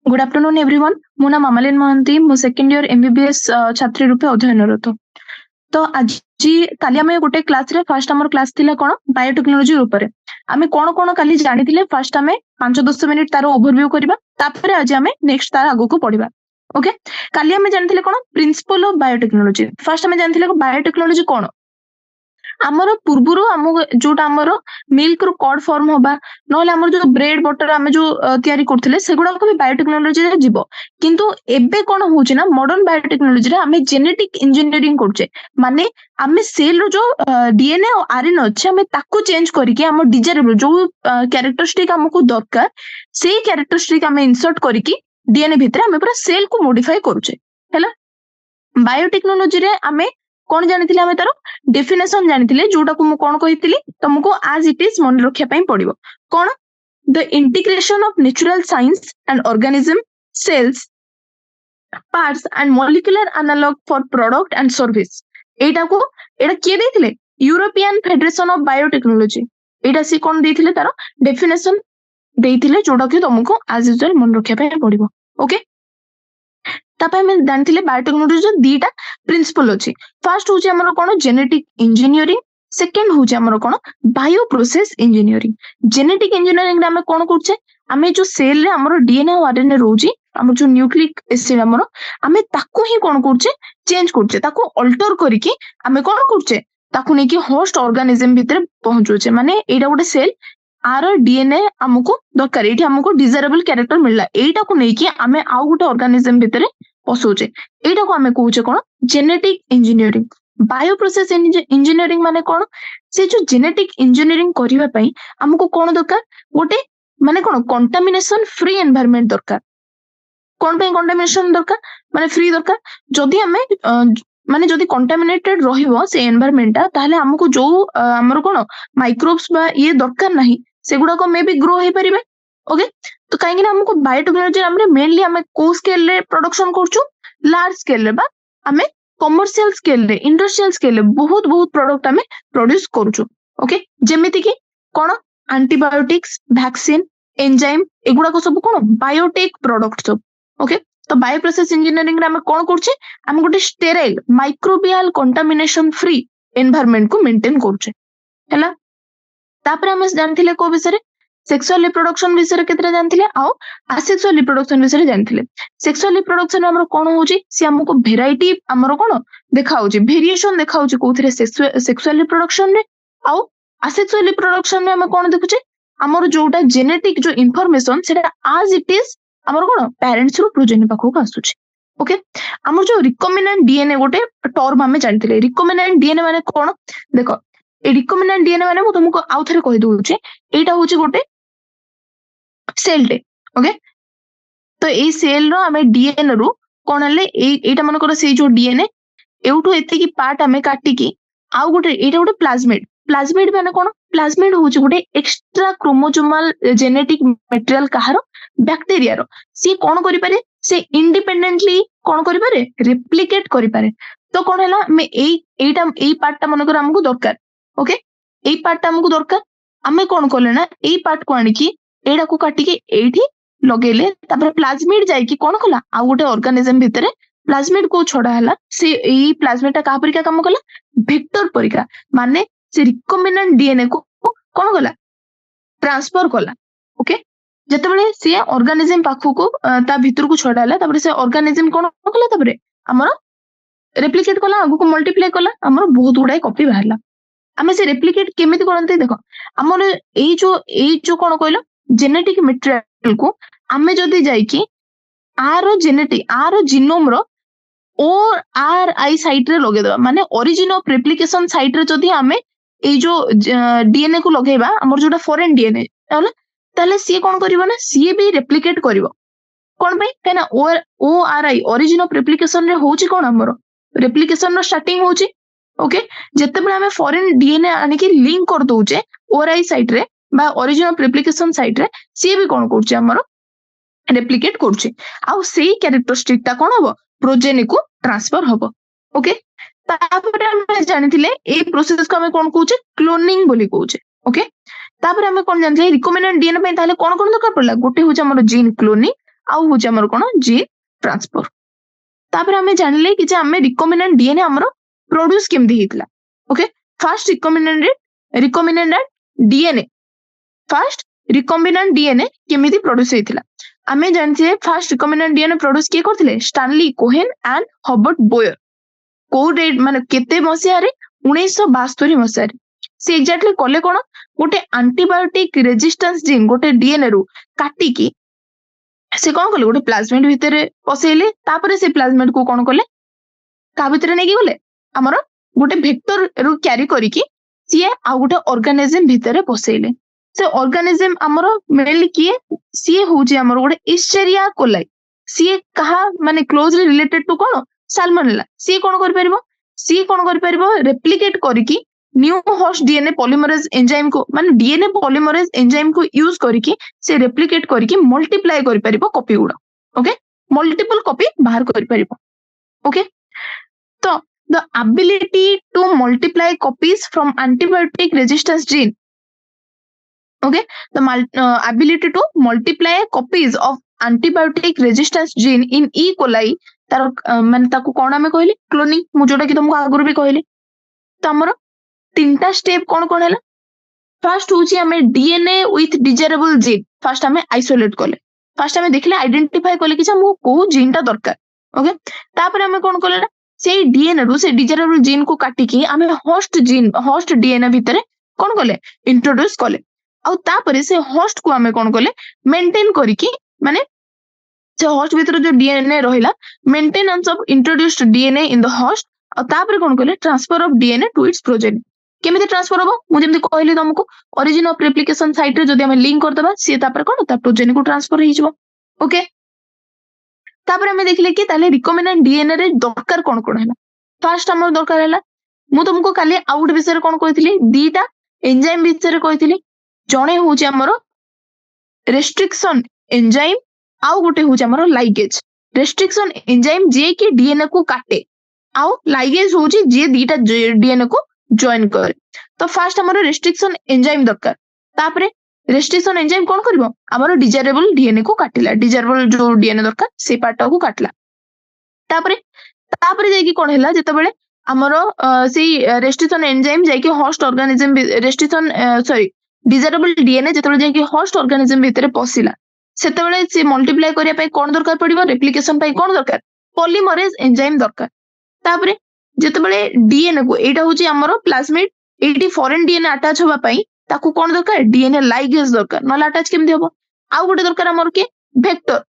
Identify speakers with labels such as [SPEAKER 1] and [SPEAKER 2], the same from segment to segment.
[SPEAKER 1] Good afternoon everyone. मो नाम मामालिन महांती। मो सेकंड इयर एमबीबीएस छात्री रूपे अध्ययनरत। तो आज काली आमे गोटे क्लास रे फर्स्ट हमर क्लास थिला कोन बायोटेक्नोलॉजी ऊपर आमे कोन कोन काली जानिथिले फर्स्ट आमे 5-10 मिनिट तारो ओवरव्यू करबा तापर आज आमे नेक्स्ट तार आगो को पढिबा। ओके, काली आमे जानिथिले कोन प्रिंसिपल ऑफ बायोटेक्नोलॉजी। फर्स्ट आमे जानिथिले बायोटेक्नोलॉजी कोन आमर पूर्वरु आम जोटा आमर मिल्क रू कॉड फॉर्म होबा नहले आमर जो ब्रेड बटर आमे जो तयारी करथिले सेगुडा को भी बायोटेक्नोलॉजी रे जीवो। किंतु एबे कोन होउची ना मॉडर्न बायोटेक्नोलॉजी रे आमे जेनेटिक इंजीनियरिंग करछे, माने आमे सेल रो जो डीएनए और आरएनए अछि आमे ताको चेंज करिके आम डिजायरेबल जो कैरेक्टरिस्टिक हमको दरकार सेही कैरेक्टरिस्टिक आमे इंसर्ट करिके डीएनए भितर आमे पूरा सेल को मॉडिफाई करूछे। हैला बायोटेक्नोलॉजी रे आमे कोन जानिथिले आमे तारो डेफिनेशन जानिथिले जोटा को मु कोन कहिथिली तुमको आज इट इज मन रखिया पई पड़िबो। कोन the integration of natural science and organism cells parts and molecular analog for product and service. एटा के देथिले यूरोपियन फेडरेशन ऑफ बायोटेक्नोलॉजी। एटा सी कोन देथिले तारो डेफिनेशन देथिले जोटा कि तुमको आज यूजुअल मन रखिया पई पड़िबो। ओके, तापर हम जानथिले बायोटेक्नोलॉजी दीटा प्रिंसिपल अछि। फर्स्ट होची हमर कोन जेनेटिक इंजीनियरिंग, सेकंड होची हमर कोन bio process engineering. Genetic engineering रे हम कोन करछे हमें जो सेल रे हमर डीएनए और आरएनए रोजी हमर जो न्यूक्लिक एसिड हमर हमें ताको ही कोन करछे चेंज करछे, ताको अल्टर करिके हमें कोन करछे ताको नेकी होस्ट ऑर्गेनिज्म भीतर पहुंचुचे। माने एटा गोटे सेल आर डीएनए हमको दरकार, एठी हमको डिजायरेबल कैरेक्टर मिलला, एटा को नेकी हमें आउ गोटे ऑर्गेनिज्म भीतर पसुचे, एटा को हमें कहूचे कोन genetic engineering. Bio process engineering माने कोन से जो जेनेटिक इंजीनियरिंग करिवा पई हमको कोन दरकार गोटे माने कोन कंटामिनेशन फ्री एनवायरनमेंट दरकार। कोन पे कंटामिनेशन दरकार माने फ्री दरकार। जदी हमें माने जदी कंटामिनेटेड रहिबो से एनवायरनमेंट ताहले हमको जो हमर कोन माइक्रोब्स बा ये दरकार नाही सेगुडा को मे बी ग्रो हे परिबे। ओके, तो काहे कि हमको बायोटेक्नोलॉजी हमरे मेनली हमें को स्केल रे प्रोडक्शन करछु लार्ज स्केल रे बा हमें कमर्शियल स्केल रे इंडस्ट्रियल स्केल रे बहुत बहुत प्रोडक्ट हमें प्रोड्यूस करछु। ओके, जेमिति कि कोन एंटीबायोटिक्स वैक्सीन एंजाइम एगुडा को सब कोन बायोटेक प्रोडक्ट सब। ओके, तो बायो प्रोसेस इंजीनियरिंग रे हम कोन करछे हम गोटे sterile microbial contamination free environment को मेंटेन करछे। हैला तापर हम जानथिले को विषय सेक्सुअल रिप्रोडक्शन विषय केतरा जानथिले आ असेक्सुअल रिप्रोडक्शन विषय जानथिले। सेक्सुअल रिप्रोडक्शन हमर कोन होची से हमको वेराइटी हमर कोन देखा होची वेरिएशन देखा होची कोथरे सेक्सुअल रिप्रोडक्शन रे आ असेक्सुअल रिप्रोडक्शन रे हम कोन देखुचे हमर जोटा जेनेटिक जो इंफॉर्मेशन सेटा आज इट इज हमर कोन पेरेंट्स रो प्रोजेनी पाखो को आसुची। ओके, हमर जो रिकॉम्बिनेंट डीएनए गोटे टर्म हमें जानथिले। रिकॉम्बिनेंट डीएनए माने कोन देखो ए रिकॉम्बिनेंट डीएनए माने मु तुमको आउ थरे कहि दोउची एटा होची गोटे सेल टे। ओके, तो ए सेल रो हमें डीएनए रू कोन हले एटा मन कर से जो डीएनए एउठो एते की पार्ट हमें काटी की आउ गोटे एटा गोटे प्लाज्मिड। प्लाज्मिड माने कोन प्लाज्मिड होची गोटे एक्स्ट्रा क्रोमोसोमल जेनेटिक मटेरियल कहारो बैक्टीरिया रो सी कोन करि पारे से इंडिपेंडेंटली कोन करि पारे रेप्लिकेट करि पारे। तो कोन हला मैं एटा पार्ट मन कर हमको दरकार। ओके, ए पार्ट हमको दरकार हमें कोन करले ना ए पार्ट को आनी की एडा को काटी के एठी लगेले तापर प्लाज्मिड जाई की कोन कला आ गोटे ऑर्गेनिज्म भितरे प्लाज्मिड को छोड़ा हला से ए प्लाज्मिड ता का परिका काम कला वेक्टर परिका माने से रिकॉम्बिनेंट डीएनए को कोन कला ट्रांसफर कला। ओके, जते बेले से ऑर्गेनिज्म पाखु को ता भीतर को छोड़ा हला तापर से ऑर्गेनिज्म कोन कला तापर हमर रेप्लिकेट कला आगु को मल्टीप्लाई कला हमर बहुत गुडाय कॉपी बाहरला। हमें से रेप्लिकेट केमिति करनते देखो हमर ए जो कोन कहलो जेनेटिक मटेरियल को हमें जदी जाई की आर जेनेटिक आर जीनोम रो ओ आर आई साइट रे लगे दबा माने ओरिजिन ऑफ रेप्लिकेशन साइट रे जदी हमें ए जो डीएनए को लगेबा हमर जोटा फॉरेन डीएनए होला ताले सी कोन करिवो ना सी भी रेप्लिकेट करिवो कोन पे केना O R I origin of replication रे होची कोन हमर रेप्लिकेशन रो स्टार्टिंग होची। ओके, जते बेले हमें फॉरेन डीएनए आने की लिंक कर दोचे ओआरआई साइट रे बा ओरिजिन ऑफ रेप्लिकेशन साइट रे सी भी कोन करचे हमर रेप्लिकेट करचे आ सेही कैरेक्टरिस्टिक ता कोन हबो प्रोजेनी को ट्रांसफर हबो। ओके, तापर हम जानिथिले ए प्रोसेस को हमें कोन कहूचे क्लोनिंग बोली कहूचे। ओके, तापर हमें कोन जानथि रिकॉम्बिनेंट डीएनए पे ताले कोन कोन दरकार पड़ला गोटे होचे हमर जीन क्लोनिंग आउ होची हमर कोन जीन ट्रांसफर। तापर हमें जानले कि जे हमें रिकॉम्बिनेंट डीएनए हमरो प्रोड्यूस केमदी हितला। Okay, first recombinant DNA first recombinant DNA केमिति प्रोड्यूस हेतिला। हमें जानछे फर्स्ट रिकॉम्बिनेंट डीएनए प्रोड्यूस के करथिले Stanley Cohen and Herbert Boyer. को डेट माने केते मसिया रे 1972 मसिया रे से एग्जैक्टली कले कोन गोटे एंटीबायोटिक रेजिस्टेंस जीन गोटे डीएनए रु काटी की से कोन कले गोटे प्लाज्मिड भितरे पसेले। तापरे से प्लाज्मिड को कोन कले का भितरे नेकी गले हमर गोटे वेक्टर रु कैरी करी की सिए आ गोटे ऑर्गेनिज्म भितरे पसेले। से ऑर्गेनिज्म हमर मेनली किए सिए होची हमर गोटे इस्चेरिया कोलाई। सिए कहा माने क्लोजली रिलेटेड टू कोन साल्मोनेला। सिए कोन करि परिबो रेप्लिकेट करिकी new host DNA polymerase enzyme को माने डीएनए पॉलीमरेज एंजाइम को यूज करिकी से रेप्लिकेट करिकी मल्टीप्लाई करि परिबो कॉपी गुडा। ओके, मल्टीपल कॉपी बाहर करि परिबो। ओके, तो the ability to multiply copies from antibiotic resistance gene. Okay, the ability to multiply copies of antibiotic resistance gene in E. coli तार माने ताकू कोन हमें कहली क्लोनिंग मु जोटा कि तुमको आगुर भी कहली। तो हमर तीनटा स्टेप कोन कोन हैला। फर्स्ट होची हमें DNA with desirable gene first हमें आइसोलेट कले। फर्स्ट हमें देखले आइडेंटिफाई कले कि मु को जीनटा दरकार। ओके, तापर हमें कोन कले से डीएनए रु से डिजायरेबल जीन को काटी की हमें होस्ट डीएनए भितरे कोन कले इंट्रोड्यूस कले। आ तापर से होस्ट को हमें कोन कले मेंटेन करी की माने से होस्ट भितर जो डीएनए रहिला maintenance of introduced DNA in the host. आ तापर कोन कले transfer of DNA to its progeny. केमिति ट्रांसफर होबो मु जेमति कहली तुमको ओरिजिन ऑफ रेप्लिकेशन साइट रे जदि हम लिंक कर दबा से तापर कोन ता प्रोजेनी को ट्रांसफर हि जबो। ओके, तापर हमें देखले कि ताले रिकॉम्बिनेंट डीएनए रे दरकार कोन कोन हैला। फर्स्ट हमर दरकार हैला मु तुमको काली आउट विषय कोन कहथिली दीटा एंजाइम विषय कहथिली। जणे होची हमर रेस्ट्रिक्शन एंजाइम आउ गोटे होची हमर लाइगेज। रेस्ट्रिक्शन एंजाइम जे कि डीएनए को काटे आउ लाइगेज होची जे दीटा डीएनए को जॉइन करे। तो फर्स्ट हमर रेस्ट्रिक्शन एंजाइम दरकार। तापरे रेस्ट्रिक्शन एंजाइम कोन करबो हमर डिजायरेबल डीएनए को काटिला। डिजायरेबल जो डीएनए दरकार से पार्ट को काटला। तापरे जाई कि कोन हैला जेतबेले हमर सेई रेस्ट्रिक्शन एंजाइम जाई कि host organism restriction sorry desirable DNA जेतबेले जाई कि होस्ट ऑर्गेनिज्म भितरे पसिला सेतबेले से मल्टीप्लाई करिया पई कोन दरकार पड़िबो रेप्लिकेशन पई कोन दरकार पॉलीमरेज एंजाइम दरकार। तापरे जेतबेले डीएनए को एटा होची हमर plasmid eighty foreign DNA attach होबा पई ताकू कोन दरकार डीएनए लाइगेज दरकार नला अटैच केमदि होबो। आउ गोटे दरकार हमर के वेक्टर।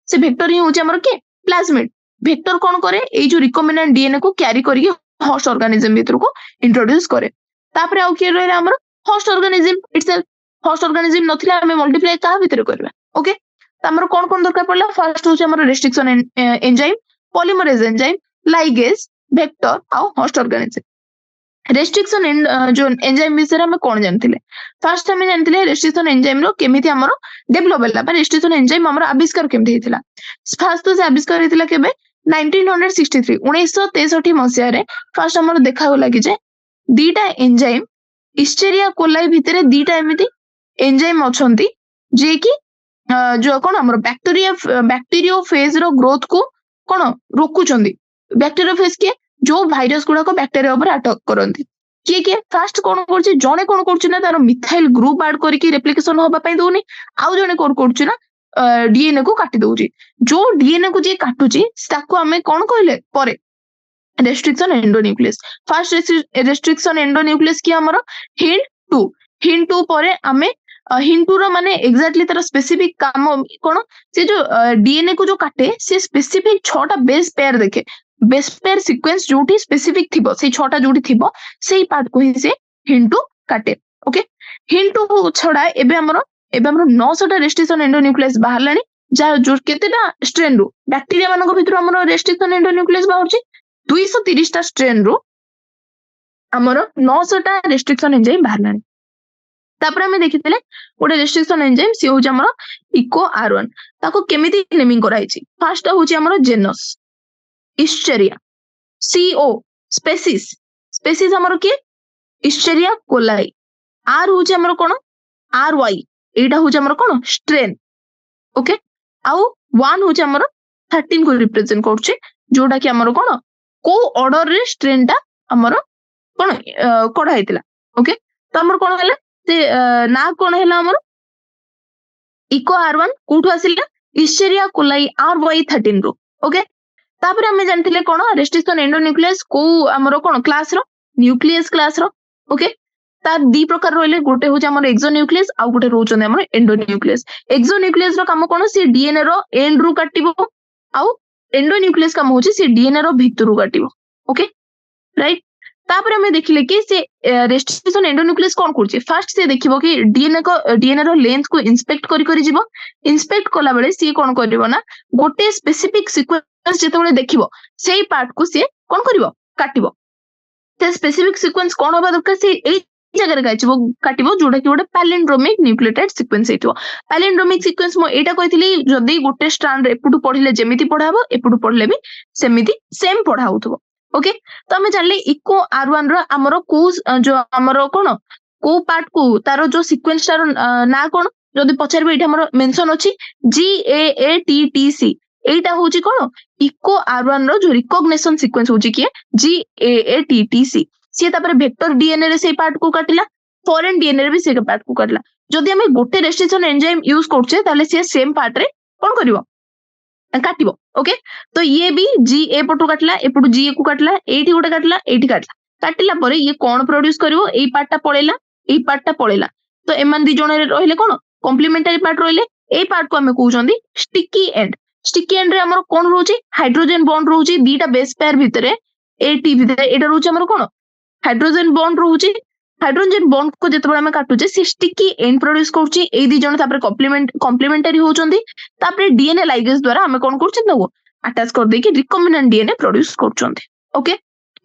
[SPEAKER 1] से वेक्टर ही होची हमर के प्लाज्मिड। वेक्टर कोन करे ए जो रिकॉम्बिनेंट डीएनए को कैरी करके होस्ट ऑर्गेनिज्म भीतर को इंट्रोड्यूस करे। तापरे आउ के रहला हमर host organism itself. Host organism नथिला हमें मल्टीप्लाई का भीतर करबा। ओके, त हमर कोन कोन दरकार पड़ला फर्स्ट होची हमर restriction enzyme polymerase enzyme ligase vector आउ होस्ट ऑर्गेनिज्म। रेस्ट्रिक्शन जो एंजाइम विषय हमें कौन जानथिले फर्स्ट हमें जानथिले रेस्ट्रिक्शन एंजाइम रो केमिति हमरो डेवलप होला बा रेस्ट्रिक्शन एंजाइम हमरो आविष्कार केमिति हेतिला। फर्स्ट तो से आविष्कार हेतिला केबे 1963 1963 मसिया रे फर्स्ट हमरो देखा होला कि जे दीटा एंजाइम इस्चेरिया कोलाई भितरे दीटा एमिति एंजाइम अछंती जे कि जो कोन हमरो बैक्टीरियो फेज रो ग्रोथ को कोन रोकुचंदी। बैक्टीरियो फेज के जो भाइरस गुडा को बैक्टीरिया ऊपर अटैक करंती किए किए फर्स्ट कोन करछि जणे कोन करछि ना तार मिथाइल ग्रुप ऐड करके रेप्लिकेशन होबा पई दोनी आउ जणे कोन करछि ना डीएनए को काटी दोउछि। जो डीएनए को जे काटुछि ताको हमें कोन कहले परे restriction endonuclease. First restriction endonuclease की हमर हिंट 2 परे हमें हिंट 2 रो माने एग्जैक्टली तार स्पेसिफिक काम कोन से जो डीएनए को जो काटे से स्पेसिफिक 6टा बेस पेयर देखे बेस पेयर सीक्वेंस जोटी स्पेसिफिक थिबो से 6टा जोटी थिबो सेही पार्ट को ही से हिंट 2 काटे। ओके, हिंट 2 छडा एबे हमरो 900टा रेस्ट्रिक्शन एंडोन्यूक्लियस बाहरलानी जा जो केतेटा स्ट्रेन रो बैक्टीरिया मानको भितर हमरो रेस्ट्रिक्शन एंडोन्यूक्लियस बाहरची 230टा स्ट्रेन रो हमरो 900टा रेस्ट्रिक्शन एंजाइम बाहरलानी। तापर हमें देखितले गोटे रेस्ट्रिक्शन एंजाइम सी होची हमरो इको R1 ताको केमिति नेमिंग कराइची। फर्स्ट होची हमरो जेनस इस्चेरिया CO स्पेसीज हमरो के इस्चेरिया कोलाई। R होची हमरो कोन RY एटा होची हमरो कोन स्ट्रेन। ओके, आउ वन हूँ आमर 13 को रिप्रेजेंट कर जोटा कि आमर कौन को ऑर्डर रे स्ट्रेन टा आमर कौन कढ़ा होता ओके तो आमर कौन है से ना कौन है आमर इको R1 कोठू आसिला इस्चेरिया कोलाई RY13 रु ओके तापर हमें जानथिले कोन रेस्ट्रिक्शन एंडोन्यूक्लियस को हमरो कोन क्लास रो न्यूक्लियस क्लास रो ओके तार दी प्रकार रहले गोटे होचे हमर एक्सोन्यूक्लियस आ गोटे रहउछन हमर एंडोन्यूक्लियस एक्सोन्यूक्लियस रो काम कोन से डीएनए रो एंड रु काटिबो आ एंडोन्यूक्लियस काम होचे से डीएनए रो भितरु काटिबो ओके राइट तापर हमें देखिले कि से रेस्ट्रिक्शन एंडोन्यूक्लियस कोन करछि फर्स्ट से देखिबो कि डीएनए रो लेंथ को इंस्पेक्ट करी जिवो इंस्पेक्ट कला बेले सी कोन करबो ना गोटे स्पेसिफिक सीक्वेंस जेतेबेले देखिबो सेही पार्ट को सी कोन करबो काटिबो ते स्पेसिफिक सीक्वेंस कोन होबा दरकार से एई जगह रे काटिबो जोडा कि गोटे पैलिंड्रोमिक न्यूक्लियोटाइड सीक्वेंस हेतिबो पैलिंड्रोमिक सीक्वेंस मो एटा कहितली जदी गोटे स्ट्रैंड एपुटु पढिले जेमिति पढाबो एपुटु पढले भी सेमिति सेम पढा होतबो ओके तो हमें जानले इको R1 रो हमरो को जो हमरो कोन को पार्ट को तारो जो सीक्वेंस तारो ना कोन जदी पचारबे एटा हमरो मेंशन अछि GAATTC एटा होची कोन इको R1 रो जो रिकॉग्निशन सीक्वेंस होची कि GAATTC सी तापर वेक्टर डीएनए रे से पार्ट को काटिला फॉरेन डीएनए रे भी से पार्ट को काटिला जदी हमें गोटे रेस्ट्रिक्शन एंजाइम यूज करछे ताले से सेम पार्ट रे कोन करिवो काटिबो ओके तो ये भी जी ए पटु काटला एपटु जी ए को काटला एठी गोटे काटला एठी काटला काटिला परे ये कोन प्रोड्यूस करिवो एई पार्ट टा पळेला तो एमान दी जण रहिले कोन कॉम्प्लीमेंटरी पार्ट रहिले एई पार्ट को हमें कहउचंदी स्टिकी एंड रे हमर कोन रहउची हाइड्रोजन बॉन्ड रहउची दीटा बेस पेयर भितरे एटी भितरे एटा रहउची हमर कोन हाइड्रोजन बॉन्ड रहउची हाइड्रोजन बॉन्ड को जेतबे हमें काटुचे से स्टिकी एंड प्रोड्यूस करछि एई दी जण तापर कॉम्प्लीमेंटरी होचंदी तापर डीएनए लाइगेज द्वारा हमें कोन करछि न अटैच कर दे कि रिकॉम्बिनेंट डीएनए प्रोड्यूस करछंती ओके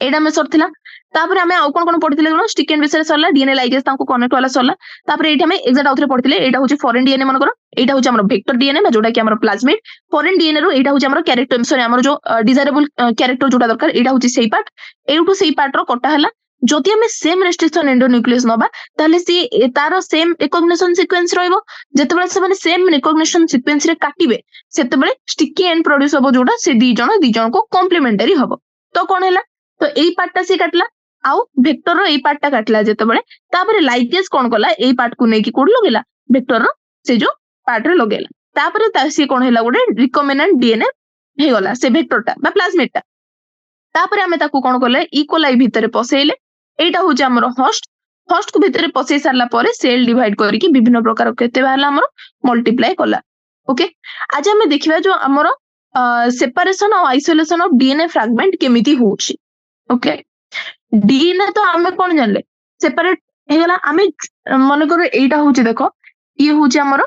[SPEAKER 1] एडा में सरथिला तापर हमें आ कोन पढिथिले कोन स्टिक एंड विषय सरला डीएनए लाइगेज ताको कनेक्ट वाला सरला तापर एठी हमें एक्जेक्ट आउथरे पढिथिले एटा होची फॉरेन डीएनए मन करो एटा होची हमर वेक्टर डीएनए ना जोटा कि हमर प्लाज्मिड फॉरेन डीएनए रो एटा होची हमर कैरेक्टर सॉरी हमर जो डिजायरेबल कैरेक्टर जोटा दरकार एटा होची सेही पार्ट एउटू सेही पार्ट रो कटा हला जदि हमें सेम रेस्ट्रिक्शन एंडोन्यूक्लियस नबा ताले सी तारो सेम रिकॉग्निशन सीक्वेंस रहइबो जेतेबेले से माने सेम रिकॉग्निशन सीक्वेंस रे काटिबे सेतेबेले स्टिकी एंड प्रोड्यूस होबो जोटा से दी जण को कॉम्प्लीमेंटरी होबो तो कोन हैला तो एई पार्ट टा से काटला आउ वेक्टर रो एई पार्ट टा काटला जेतेबेले तापरे लाइगेज कोन कला एई पार्ट को नेकी कोड लगेला वेक्टर रो से जो पार्ट रे लगेला तापरे ता से कोन हैला गोटे रिकॉम्बिनेंट डीएनए हे गला से वेक्टर टा बा प्लाज्मिड टा तापरे हमें ताकू कोन करले इकोलाई भितरे पसेइले एटा होची हमर होस्ट को भितरे पसै सारला परे सेल डिवाइड करिकि विभिन्न प्रकार केते बाहला हमर मल्टीप्लाई कला ओके आज हमें देखिबा जो हमर सेपरेशन और आइसोलेशन ऑफ डीएनए फ्रैगमेंट केमिति होची ओके डीएनए तो हमें कोन जानले सेपरेट हेगला हमें मन करो एटा होची देखो ये होची हमर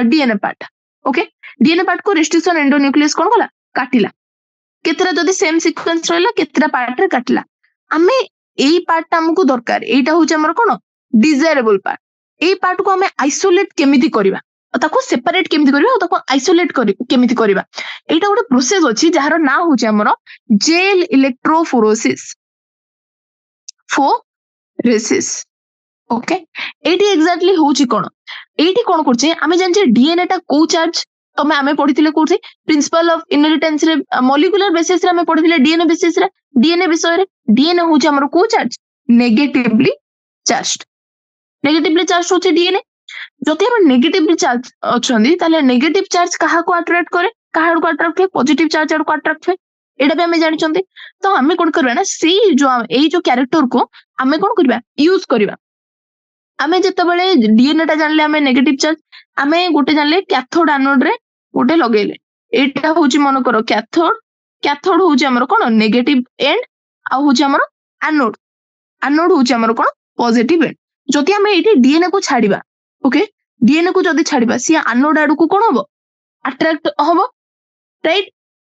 [SPEAKER 1] DNA part okay DNA part को रेस्ट्रिक्शन एंडोन्यूक्लियस कोन कला काटिला केतरा जदी सेम सीक्वेंस रहला केतरा पार्ट रे काटिला हमें एई पार्ट हमको दरकार एटा होची हमर कोन डिजायरेबल पार्ट एई पार्ट को हमें आइसोलेट केमिति करबा ताको सेपरेट केमिति करबा ताको आइसोलेट केमिति करबा एटा गोटे प्रोसेस अछि जहार ना होची हमर gel electrophoresis okay eighty exactly होची कोन एटी कोन करछे हमें जानछे डीएनए टा को चार्ज तमे हमें पढिथिले कोथि प्रिंसिपल ऑफ इनहेरिटेंस रे मॉलिक्यूलर बेसिस रे हमें पढिथिले डीएनए बेसिस रे डीएनए विषय रे डीएनए होची हमर को चार्ज नेगेटिवली चार्ज होची डीएनए जति हम नेगेटिवली चार्ज अछंदी ताले नेगेटिव चार्ज कहा को अट्रैक्ट करे कहा को अट्रैक्ट करे पॉजिटिव चार्ज को अट्रैक्ट करे एटा भी हमें जानिचंती तो हमें कोन करबा ना सी जो एई जो कैरेक्टर को हमें कोन करबा यूज करबा हमें जेतबेले डीएनए टा जानले हमें नेगेटिव चार्ज हमें गोटे जानले कैथोड एनोड रे गोटे लगेले एटा होची मन करो कैथोड होची हमर कोन नेगेटिव एंड आ होची हमर एनोड होची हमर कोन पॉजिटिव एंड जति हमें एठी डीएनए को छाड़ीबा ओके डीएनए को जदी छाड़ीबा सी एनोड आडू को कोन होबो अट्रैक्ट होबो राइट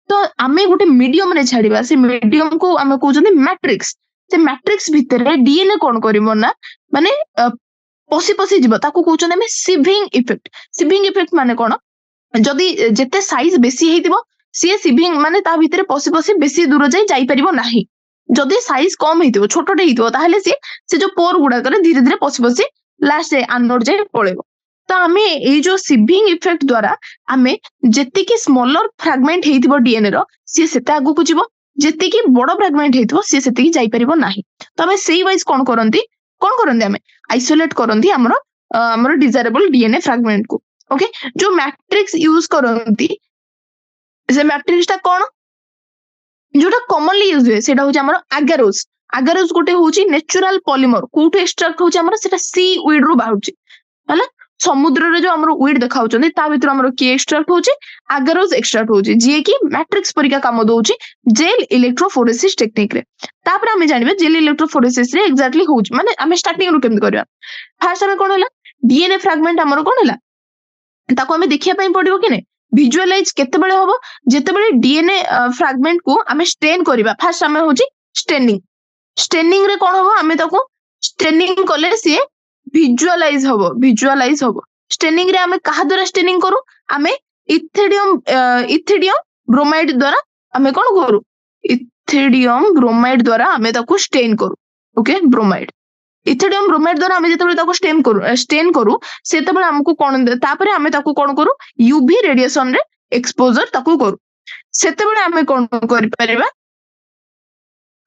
[SPEAKER 1] तो हमें गोटे मीडियम रे छाड़ीबा से मीडियम को हमें कहउछन मैट्रिक्स से मैट्रिक्स भितर डीएनए कोन करिवो ना माने पसी जिवो ताको कहउछन हमें सिविंग इफेक्ट माने कोन जदी जेते साइज बेसी हेतिबो सी सिविंग माने ता भितर पसी बेसी दूर जाई परिबो नाही जदी साइज कम हेतिबो छोटटे हेतिबो ताहले से जो पोर गुडा करे धीरे धीरे पसी लास्ट एनोड जाई पळेबो तो आमे ए जो सिविंग इफेक्ट द्वारा आमे जेतिकी स्मॉलर फ्रैगमेंट हेइथिबो डीएनए रो सी सेते आगु को जीवो, जेतिकी बड़ फ्रैगमेंट हेइथिबो सी सेतिकी जाई परिबो नाही। तो आमे सेई वाइज कोन करंती आमे आइसोलेट करंती हमरो डिजायरेबल डीएनए फ्रैगमेंट को। ओके, जो मैट्रिक्स यूज करंती से मैट्रिक्स ता कोन जोटा कॉमनली यूज हुए सेटा होची हमरो एगारोस। एगारोस गोटे होची नेचुरल पॉलीमर कोठे एक्सट्रैक्ट होची हमरो सेटा सी वीड रो बाहुची हला समुद्र रे जो हमरो वीड देखाउचंदी ता भितर हमरो की एक्सट्रैक्ट होची एगारोस एक्सट्रैक्ट होची जे की मैट्रिक्स परिका काम दोउची जेल इलेक्ट्रोफोरेसिस टेक्निक रे। तापर हमें जानिबे जेल इलेक्ट्रोफोरेसिस रे एग्जैक्टली होची माने हमें स्टार्टिंग रो केम करबा। फर्स्ट हमें कोन होला डीएनए फ्रैगमेंट हमरो कोन होला ताको हमें देखिया पई पड़िबो कि नै विजुअलाइज केते बेले होबो जेते बेले डीएनए फ्रैगमेंट को हमें स्टेन करबा। फर्स्ट हमें होची स्टेनिंग। स्टेनिंग रे कोन होबो हमें ताको स्टेनिंग कले सी विजुअलाइज होबो। स्टेनिंग रे हमें कहा द्वारा स्टेनिंग करू हमें इथिडियम ब्रोमाइड द्वारा हमें कोन करू इथिडियम ब्रोमाइड द्वारा हमें ताको स्टेन करू। ओके, ब्रोमाइड इथिडियम ब्रोमाइड द्वारा हमें जेते बेले ताको स्टेन करू सेते बेले हमकु कोन तापरे हमें ताको कोन करू यूवी रेडिएशन रे एक्सपोजर ताको करू। सेते बेले हमें कोन करि परिबा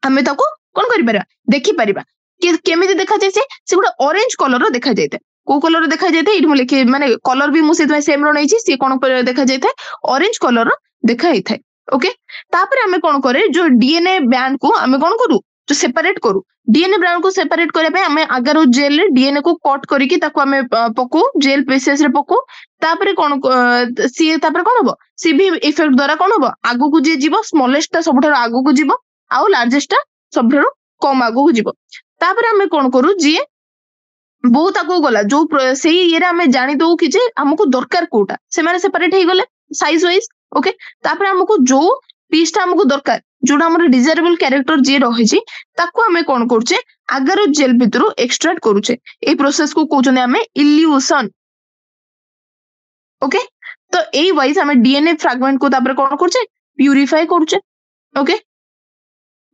[SPEAKER 1] हमें ताको कोन करि परिबा देखि परिबा कि केमिति देखा जाय से गुडा ऑरेंज कलर रो देखा जायते। को कलर रो देखा जायते इडमु लिखि माने कलर भी मु सेते सेम रो नैछि से कोन देखा जायते ऑरेंज कलर रो देखा हिथाय। ओके, तापरे हमें कोन करे जो डीएनए बैंड को हमें कोन करू जो सेपरेट करू डीएनए बैंड को सेपरेट करे पे हमें अगर जेल रे डीएनए को कट करिकि ताको हमें पकू जेल पीसेस रे पकू। तापरे कोन सी तापरे कोन होबो सीवी इफेक्ट द्वारा कोन होबो आगु को जे जीवो स्मॉलेस्ट ता सबठार आगु को जीवो आउ लार्जेस्ट ता सबठार कम आगु को जीवो। तापरे हमें कोन करू जे बहुत आगु गला जो सेही ये रे हमें जानि दउ कि जे हमको दरकार कोटा से माने सेपरेट हे गले साइज वाइज। ओके, तापरे हमको जो पीस ता हमको दरकार जोटा हमर डिजायरेबल कैरेक्टर जे रहिछि ताको हमें कोन करछे अगर जेल भितरु एक्सट्रैक्ट करूछे। ए प्रोसेस को कहउछने हमें इल्यूशन। ओके, तो ए वाइज हमें डीएनए फ्रैगमेंट को तापर कोन करछे प्यूरिफाई करूछे। ओके,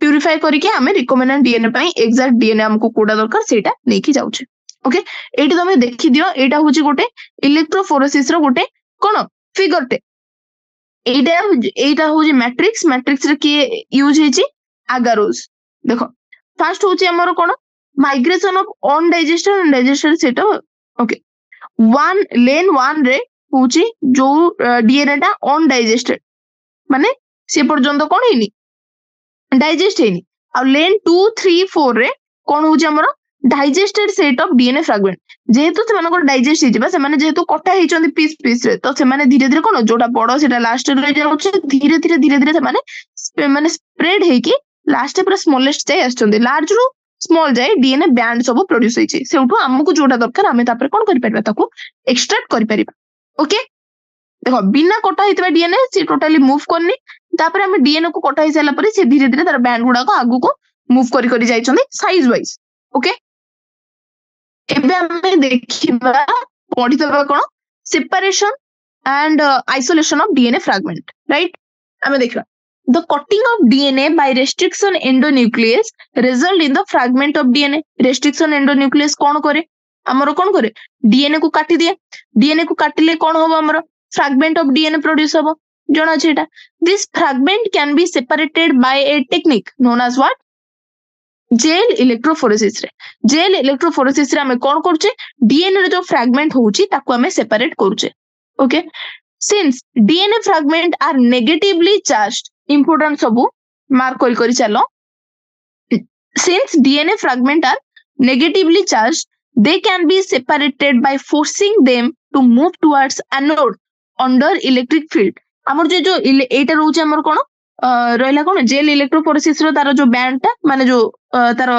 [SPEAKER 1] प्यूरिफाई करके हमें रिकमेंडेड डीएनए पई एग्जैक्ट डीएनए हमको कोडा दरकार सेटा नेकी जाउछे। ओके, एटी तमे देखि दियो एटा होची गोटे इलेक्ट्रोफोरेसिस रो गोटे कोन फिगर टे। एटा होची मैट्रिक्स रे की यूज हेची एगारोस। देखो फर्स्ट होची हमर कोन migration of undigested and digested सेटा। ओके, वन लेन 1 रे होची जो डीएनए टा अनडाइजेस्टेड माने से पर्यंत कोन हेनी डाइजेस्ट हेनी आ लेन 2 3 4 रे कोन होची हमर digested set of DNA fragment. जेहेतु से मानको डाइजेस्ट हिजिबा से माने जेहेतु कटा हिचंदी पीस रे तो से माने धीरे धीरे कोन जोटा बडो सेटा लास्ट रे जाउछ धीरे धीरे से माने स्प्रेड हेकी लास्ट पूरा स्मॉलेस्ट जाय आछंदी लार्ज रो स्मॉल जाय डीएनए बैंड सब प्रोड्यूस होइछि सेउठो हमकु जोटा दरकार हमें तापर कोन करि परबा ताको एक्सट्रैक्ट करि परिबा। ओके, देखो बिना कटा हितबा डीएनए से टोटली मूव करनी तापर हमें डीएनए को कटा हिसाला पर से धीरे धीरे तार बैंड गुडा को आगु को मूव करि जाइछंदी साइज वाइज। ओके, एबे हमें देखिबा पढितबा कोन separation and isolation of DNA fragment. Right, हमें देखिबा the cutting of DNA by restriction endonuclease result in the fragment of DNA। restriction endonuclease कोन करे हमरो कोन करे डीएनए को काटी दिए। डीएनए को काटिले कोन होबो हमरो फ्रैगमेंट ऑफ डीएनए प्रोड्यूस होबो जणा छेटा। This fragment can be separated by a technique known as what gel electrophoresis रे। जेल इलेक्ट्रोफोरेसिस रे हमें कोन करछे डीएनए रे जो फ्रैगमेंट होउची ताको हमें सेपरेट करछे। Okay, since DNA fragment are negatively charged important सबु मार्क करी चलो। Since DNA fragment are negatively charged they can be separated by forcing them to move towards anode under electric field। हमर जो एटा रहउची हमर कोन रहला कोन जेल इलेक्ट्रोफोरेसिस रो तार जो band टा माने जो तार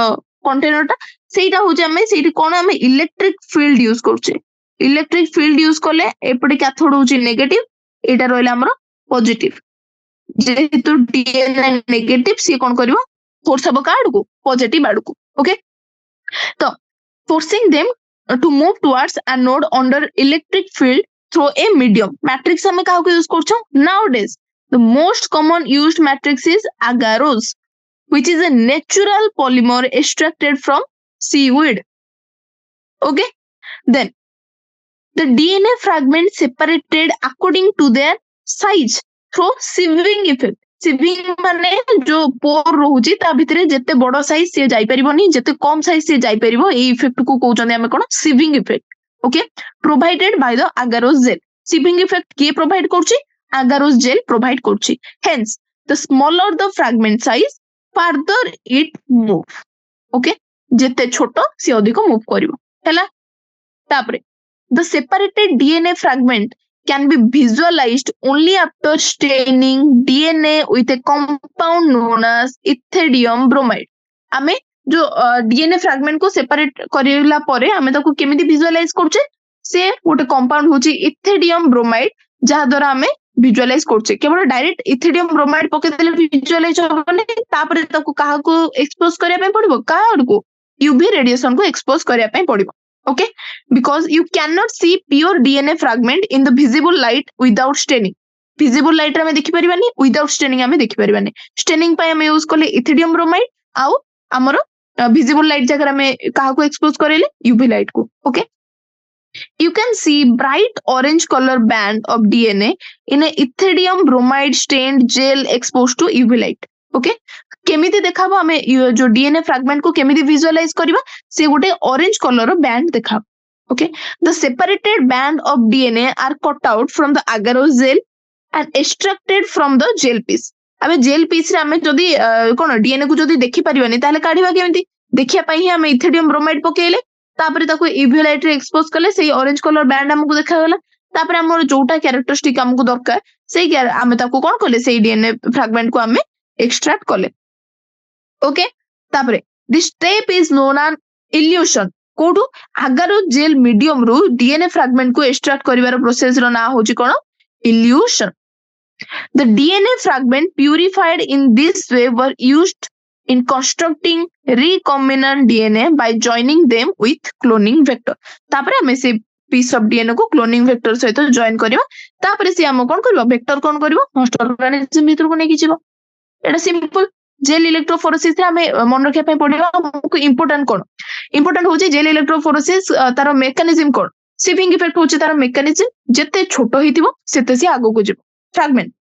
[SPEAKER 1] कंटेनर टा सेटा होची हमें सेठी कोन हमें इलेक्ट्रिक फील्ड यूज करछे। इलेक्ट्रिक फील्ड यूज करले एपटे कैथोड होची नेगेटिव एटा रहला हमर पॉजिटिव। जेहेतु डीएनए नेगेटिव सी कोन करबो फोर्स हबो कार्ड को पॉजिटिव आड़ को। ओके, तो forcing them to move towards anode under electric field through a medium। matrix हमें काहो को use करछो nowadays the most common used matrix is agarose which is a natural polymer extracted from seaweed। okay, then The DNA fragment separated according to their size through sieving effect. Sieving माने जो पोर रोहुची ता भितरे जेते बड़ size से जाई परिबोनी जेते कम size से जाई परिबो ए इफेक्ट को कहउचंदी हमें कोन sieving effect. Okay, provided by the agarose gel. Sieving effect किए प्रोवाइड करची agarose gel प्रोवाइड करची. Hence the smaller the fragment size further it move. Okay, जेते छोटो से अधिक मूव करिवो हैला. तापरे the separated DNA fragment can be visualized only after staining DNA with a compound known as ethidium bromide. आमे जो DNA fragment को separate करिला परे आमे ताको केमिति विजुअलाइज करछे से गोटे कंपाउंड होची इथिडियम ब्रोमाइड जहा द्वारा आमे विजुअलाइज करछे. केवल डायरेक्ट इथिडियम ब्रोमाइड पके देले विजुअलाइज होबने तापरे ताको काहा को एक्सपोज करिया पे पड़िबो काहा को यूवी रेडिएशन को एक्सपोज करिया पे पड़िबो. Okay, because you cannot see pure DNA fragment in the visible light without staining. Visible light रे हमें देखि परिबानी without staining हमें देखि परिबानी. Staining पे हमें यूज करले इथिडियम ब्रोमाइड आउ हमरो visible light जगह हमें काहा को एक्सपोज करेले UV light को. Okay, you can see bright orange color band of DNA in a ethidium bromide stained gel exposed to UV light. Okay, केमिति देखाबो हमें जो DNA फ्रैगमेंट को केमिति विजुअलाइज करबा से गोटे ऑरेंज कलर रो बैंड देखा. Okay, the separated band of DNA are cut out from the agarose gel and extracted from the gel piece. हमें जेल पीस रे हमें जदी कोन DNA को जदी देखि परिबानी ताले काढिबा केमिति देखिया पई ही हमें इथिडियम ब्रोमाइड पकेले तापरे ताको UV लाइट रे एक्सपोज करले सेही ऑरेंज कलर बैंड हमको देखा गला. तापरे हमर जोटा कैरेक्टरिस्टिक हमको दरकार सेही हमें ताको कोन करले सेही DNA फ्रैगमेंट को हमें एक्सट्रैक्ट करले. ओके, तापरे this step is known an illusion. कोडू agarose gel मीडियम रु DNA फ्रैगमेंट को एक्सट्रैक्ट करिवार प्रोसेस रो ना होची कोन evolution. The DNA fragment purified in this way were used in constructing recombinant DNA by joining them with cloning vector. तापरे हमें से piece of DNA को cloning vector सहित join करिवा तापरे से हम कोन करबो वेक्टर कोन करबो होस्ट ऑर्गेनिज्म भीतर को नेकी जीवो. एटा सिंपल. जेल इलेक्ट्रोफोरेसिस रे हमें मन रखिया पे पड़िबो हमको इंपोर्टेंट कोन इंपोर्टेंट होची जेल इलेक्ट्रोफोरेसिस तार मेकानिज्म कोन सिविंग इफेक्ट होची तार मेकानिज्म जेते छोटो हितिबो सेते से आगो को जीवो फ्रैगमेंट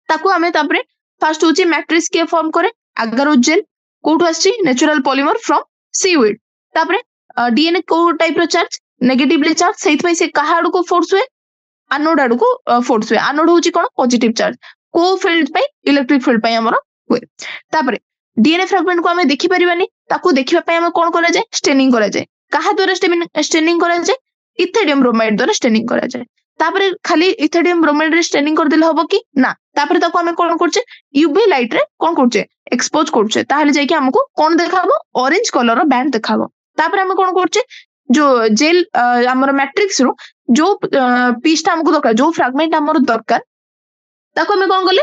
[SPEAKER 1] ताको हमें तापरे फर्स्ट होची मैट्रिक्स के फॉर्म करे agarose gel कोठो आछि नेचुरल पॉलीमर फ्रॉम सीवीड. तापरे डीएनए को टाइप रो चार्ज नेगेटिवली चार्ज सेइत पई से कहाड़ को फोर्स हुए एनोड आड़ को फोर्स हुए. एनोड होची कोन पॉजिटिव चार्ज को फील्ड पई इलेक्ट्रिक फील्ड पई हमरो हुए. तापरे डीएनए फ्रैगमेंट को हमें देखि परिबानी ताको देखिबा पई हमें कोन करा जाय स्टेनिंग करा जाय. काहा द्वारा स्टेनिंग करा जाय इथिडियम ब्रोमाइड द्वारा स्टेनिंग करा जाय. तापरे खाली इथिडियम ब्रोमाइड रे स्टेनिंग कर देले होबो कि ना तापरे ताको हमें कोन करछे यूवी लाइट रे कोन करछे एक्सपोज करछे ताहले जाय कि हमको कोन देखाबो ऑरेंज कलर रो बैंड देखाबो. तापरे हमें कोन करछे जो जेल हमर मैट्रिक्स रो जो पीसटा हमको दरकार जो फ्रैगमेंट हमर दरकार ताको हमें कोन करले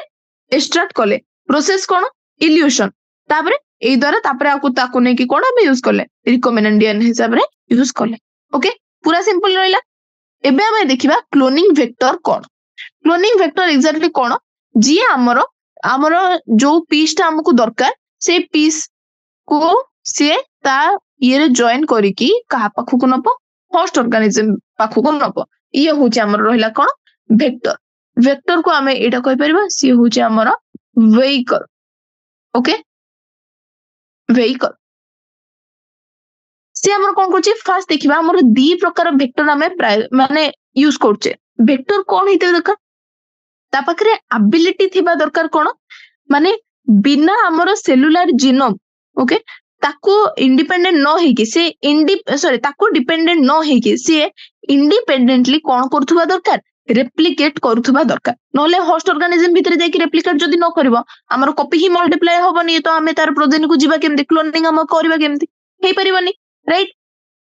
[SPEAKER 1] एक्सट्रैक्ट करले. प्रोसेस कोन इल्यूशन. तापरे एई द्वारा तापरे आकु ताको नै कि कोन हम यूज करले रिकॉम्बिनेंट डीएनए हिसाब रे यूज करले. ओके, पूरा सिंपल रहला. एबे हमें देखिबा क्लोनिंग वेक्टर कोन. क्लोनिंग वेक्टर एक्जेक्टली कोन जी हमरो जो पीसटा हमको दरकार से पीस को से ता ये रे जॉइन करी कि कहा पाखु को नबो होस्ट ऑर्गेनिज्म पाखु को नबो. ये होची हमरो रहला कोन वेक्टर. वेक्टर को हमें एटा कहि परबा सी होची हमरो vehicle. ओके, vehicle से हमर कोन करछि फास्ट देखिबा हमर दी प्रकार वेक्टर हमें माने यूज करछे. वेक्टर कोन हिते दरकार ता पाखरे एबिलिटी थिबा दरकार कोन माने बिना हमर सेलुलर जीनोम ओके ताको इंडिपेंडेंट न हेकी से ताको डिपेंडेंट न हेकी से इंडिपेंडेंटली कोन करथुबा दरकार रेप्लिकेट करूथुबा दरकार. नले होस्ट ऑर्गेनिज्म भीतर जाके रेप्लिकेट जदी न करबो हमर कॉपी ही मल्टीप्लाई होबनी तो हमें तार प्रोजेनी को जीवा केमती क्लोनिंग हम करबा केमती हेई परिबनी राइट.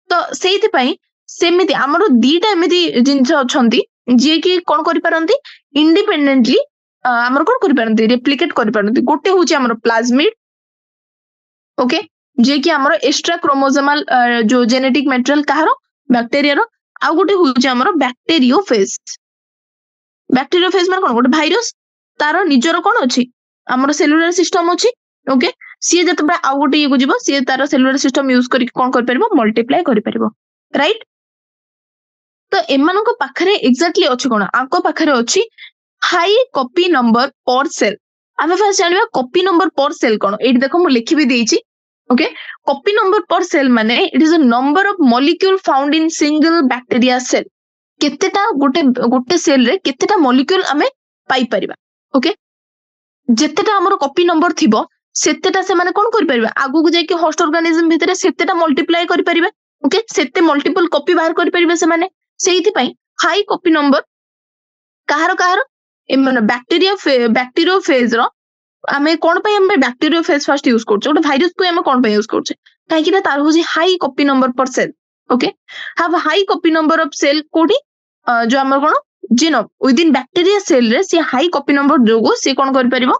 [SPEAKER 1] तो सेइथि पई सेमिति हमर दीटा एमिति जिंस अछंती जे कि कोन करि परंती इंडिपेंडेंटली हमर कोन करि परंती रेप्लिकेट करि परंती. गोटे होची हमर प्लाज्मिड ओके जे कि हमर एक्स्ट्रा क्रोमोसोमल जो जेनेटिक मटेरियल काहारो बैक्टीरिया रो आ गोटे होची हमर बैक्टीरियोफेज. बैक्टीरियोफेज माने कोन गोटे भाइरस तारो निजरो कोन अछि हमर सेलुलर सिस्टम अछि ओके सी जत बा आ गोटे को जीवो सी तारो सेलुलर सिस्टम यूज करि कोन कर परबो मल्टीप्लाई करि परबो राइट. तो एमानक पाखरे एक्जाक्टली अछि कोन आंक पाखरे अछि high copy number per cell आमे फर्स्ट जानबा कॉपी नंबर पर सेल कोन एठी देखो मु लिखि भी देइछि okay copy number per cell माने it is a number of molecule found in single bacteria cell केतेटा गोटे गोटे सेल रे केतेटा मॉलिक्यूल आमे पाई परिबा ओके जेतेटा हमर कॉपी नंबर थिबो सेतेटा से माने कोन करि परिबा आगु को जाय कि होस्ट ऑर्गेनिज्म भितरे सेतेटा मल्टीप्लाई करि परिबा ओके सेते मल्टीपल कॉपी बाहर करि परिबा से माने सेहिति पई हाई कॉपी नंबर कहारो कहारो माने बैक्टीरियो फेज रो आमे कोन पई आमे बैक्टीरियो फेज फर्स्ट यूज करछो ओटे भाइरस को आमे कोन पई यूज करछे काहे कि तार होजी high copy number per cell okay have high copy number of cell कोडी जो हमर कोन genome within bacteria cell रे से हाई कॉपी नंबर जोगो से कोन करि परिबो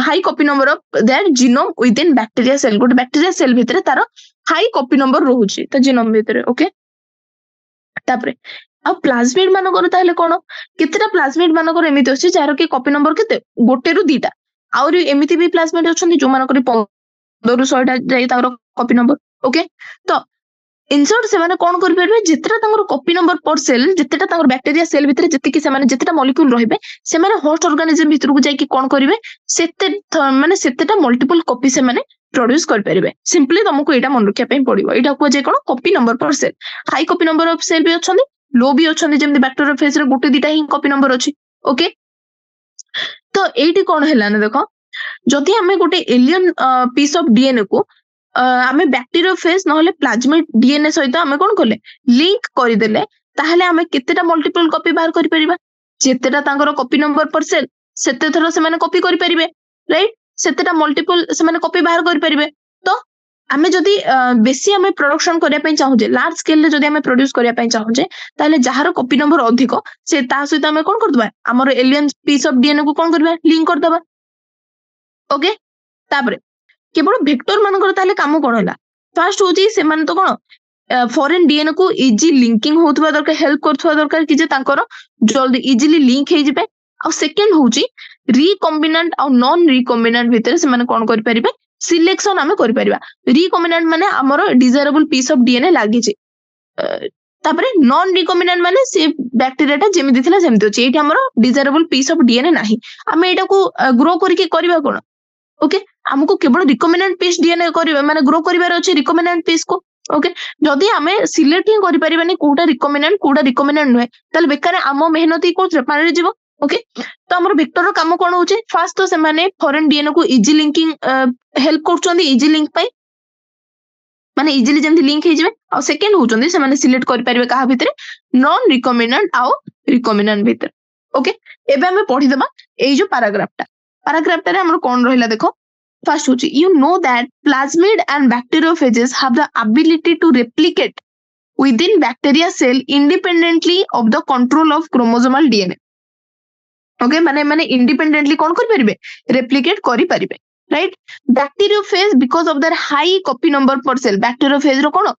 [SPEAKER 1] high copy number of that genome within bacteria cell गोटे बैक्टीरिया सेल भितरे तार हाई कॉपी नंबर रहउची त जीनोम भितरे ओके तापरे आ प्लाज्मिड मानकर ताहले कोन केतेटा प्लाज्मिड मानकर एमिति अछि जार के कॉपी नंबर केते गोटे रु दीटा आउरी एमिति भी प्लाज्मिड अछंती जो मानकर 15 रु 100 टा जाई तार कॉपी नंबर ओके तो इनसर्ट से माने कोन करि परबे जेतेटा तांगर copy number per cell जेतेटा तांगर bacteria cell भितरे जेतिकी से माने जेतेटा मॉलिक्यूल रहिबे से माने होस्ट ऑर्गेनिज्म भितर को जाई कि कोन करिवे सेते माने सेतेटा मल्टीपल कॉपी से माने प्रोड्यूस कर परिबे सिंपली तुमको एटा मन रखिया पई पड़िबो एटा को जे कोन copy number per cell high copy number of cell भी अछंती लो भी अछंती जेमति बैक्टीरिया फेज रे गोटे दिटा ही कॉपी नंबर अछि ओके तो एठी कोन हैला ने देखो जदि हमें गोटे एलियन पीस ऑफ डीएनए को आमे बैक्टीरिया फेज नहले प्लाज्मिड डीएनए सहित आमे कोन करले लिंक करि देले ताहले आमे केतेटा मल्टीपल कॉपी बाहर करि परिबा जेतेटा तांगर कॉपी नंबर पर सेल सेते थरो से माने कॉपी करि परिबे राइट सेतेटा मल्टीपल से माने कॉपी बाहर करि परिबे तो आमे जदि बेसी आमे प्रोडक्शन करिया पई चाहूजे लार्ज स्केल रे जदि आमे प्रोड्यूस करिया पई चाहूजे ताहले जहार कॉपी नंबर अधिक से ता सहित आमे कोन करदबा हमर एलियन पीस ऑफ डीएनए को कोन करबा लिंक करदबा ओके तापरे केवल भेक्टर मानकर ताले काम कोन होला फर्स्ट होची से मान तो कोन फॉरेन डीएनए को इजी लिंकिंग होतबा दरकार हेल्प करथवा दरकार कि जे तांकर जल्दी इजीली लिंक हे जिबे आ सेकंड होची रिकॉम्बिनेंट और नॉन रिकॉम्बिनेंट भितर से माने कोन करि परिबे सिलेक्शन आमे करि परिबा रिकॉम्बिनेंट माने हमर डिजायरेबल पीस ऑफ डीएनए लागि जे तापरे नॉन रिकॉम्बिनेंट माने से बैक्टीरिया टा जेमि दिथिला सेमति अछि एठी हमर डिजायरेबल पीस ऑफ डीएनए नाही आमे एटा को ग्रो करिके करबा कोन ओके हमको केवल रिकमेंडेड पीस डीएनए करिवे माने ग्रो करिवार अछि रिकमेंडेड पीस को ओके जदि हमें सिलेक्ट ही करि परिबानी कोटा रिकमेंडेड नहे तले बेकार आम मेहनती को पारे जीवो ओके तो हमर वेक्टर रो काम कोन होचे फर्स्ट तो से माने फॉरेन डीएनए को इजी लिंकिंग हेल्प करछोंदी इजी लिंक पाई माने इजीली जेमति लिंक हे जिवे आ सेकंड होचोंदी से माने सिलेक्ट करि परिबे कहा भितरे नॉन रिकमेंडेड आ रिकमेंडेड भितर ओके एबे हमें पढी देबा एई जो पैराग्राफ रे हमर कोन रहिला देखो फर्स्ट होची you know that plasmid and bacteriophages have the ability to replicate within bacteria cell independently of the control of chromosomal DNA okay माने इंडिपेंडेंटली कोन कर परिबे रेप्लिकेट करि परिबे right bacteriophage because of their high copy number per cell bacteriophage रो कोन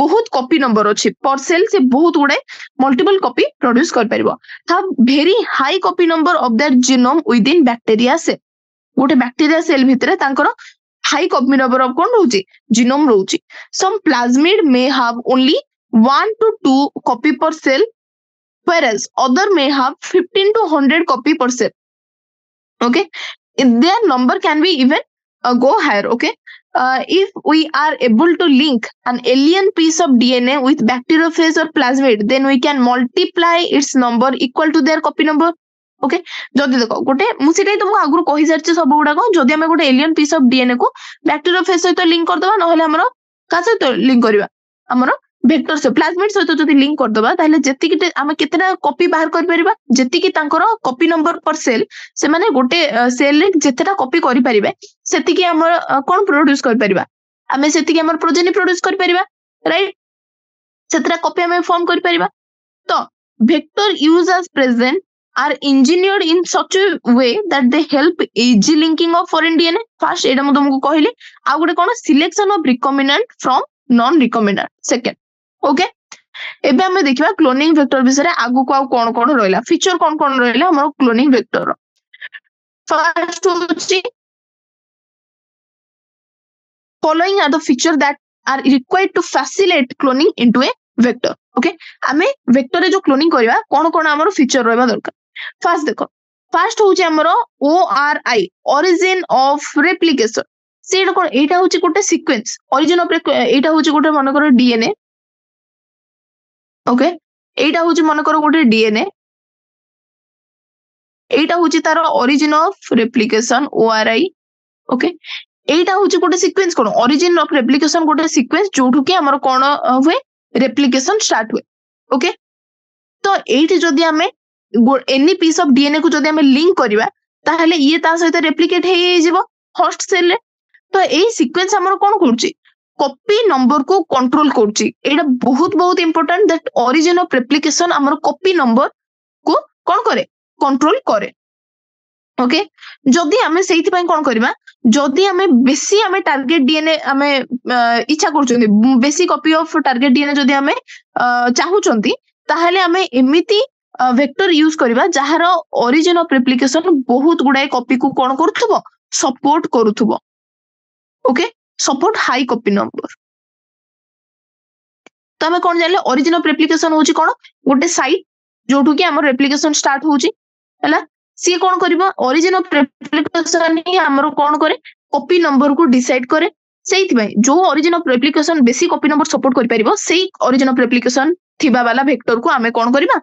[SPEAKER 1] बहुत copy number अछि पर सेल से बहुत गुडे मल्टीपल कॉपी प्रोड्यूस कर परिबो have very high copy number of their genome within bacteria cell गोटे बैक्टीरिया सेल भितरे तांकर हाई कॉपी नंबर ऑफ कोन रहउची जीनोम रहउची some plasmid may have only 1 to 2 copy per cell whereas other may have 15 to 100 copy per cell okay their number can be even go higher okay if we are able to link an alien piece of DNA with bacteriophage or plasmid then we can multiply its number equal to their copy number okay जदि देखो गोटे मु setae तुमको आगु कहि सारछि सब गुडा को जदि हम गोटे एलियन पीस ऑफ डीएनए को बैक्टीरियोफेज सहित लिंक कर दबा नहले हमरो का सहित लिंक करबा हमरो वेक्टर से प्लाज्मिड सहित जदि लिंक कर दबा ताले जति कि हम केतेना कॉपी बाहर कर परिबा जति कि तांकर कॉपी नंबर पर सेल से माने गोटे सेल रे जेतेटा कॉपी करि परिबे सेति कि हमर कोन प्रोड्यूस कर परिबा हमें सेति कि हमर प्रोजेनी प्रोड्यूस कर परिबा राइट सेतरा कॉपी हमें फॉर्म कर परिबा तो vector use as present are engineered in such a way that they help easy linking of foreign DNA first एटा म तुमको कहली आ गुटे कोन selection of recombinant from non recombinant second okay एबे हम देखिबा क्लोनिंग वेक्टर विषय आगु को कोन कोन रहला फीचर कोन रहला हमर क्लोनिंग वेक्टर फर्स्ट होची following are the feature that are required to facilitate cloning into a vector okay आमे वेक्टर रे जो क्लोनिंग करबा कोन कोन हमर फीचर रहबा दरकार फास्ट देखो फास्ट होची हमर ORI ओरिजिन ऑफ रेप्लिकेशन सेटा कोन एटा होची गोटे सीक्वेंस ओरिजिन ऑफ एटा होची गोटे मन करो डीएनए ओके एटा होची मन करो गोटे डीएनए एटा होची तार origin of replication ORI okay एटा होची गोटे sequence cone origin of replication गोटे सीक्वेंस जोठु के हमर कोन हुए रेप्लिकेशन स्टार्ट हुए ओके तो एठी जदी हमें एनी पीस ऑफ डीएनए को जदी हमें लिंक करबा ताहले ये ता सहित रेप्लिकेट हे जिवो होस्ट सेल रे तो एई सीक्वेंस हमर कोन करची कॉपी नंबर को कंट्रोल करची एटा बहुत बहुत important that origin of replication हमर कॉपी नंबर को कोन करे कंट्रोल करे ओके जदी हमें सेहित पय कोन करबा जदी हमें बेसी हमें टारगेट डीएनए हमें इच्छा करचोंदी बेसी कॉपी ऑफ टारगेट डीएनए जदी हमें चाहूचोंदी ताहले हमें एमिति वेक्टर यूज करबा जहार ओरिजिन ऑफ रेप्लिकेशन बहुत गुडाय कॉपी को कोन करथबो सपोर्ट करूथबो okay support high copy number तो हमें कोन जानले ओरिजिन ऑफ रेप्लिकेशन होची कोन गोटे साइट जोठु कि हमर रेप्लिकेशन स्टार्ट होची हला सी कोन करबा ओरिजिन ऑफ रेप्लिकेशन ही हमर कोन करे कॉपी नंबर को डिसाइड करे सेहित भाई जो ओरिजिन ऑफ रेप्लिकेशन बेसी कॉपी नंबर सपोर्ट करि परिबो सेही ओरिजिन ऑफ रेप्लिकेशन थिबा वाला वेक्टर को हमें कोन करबा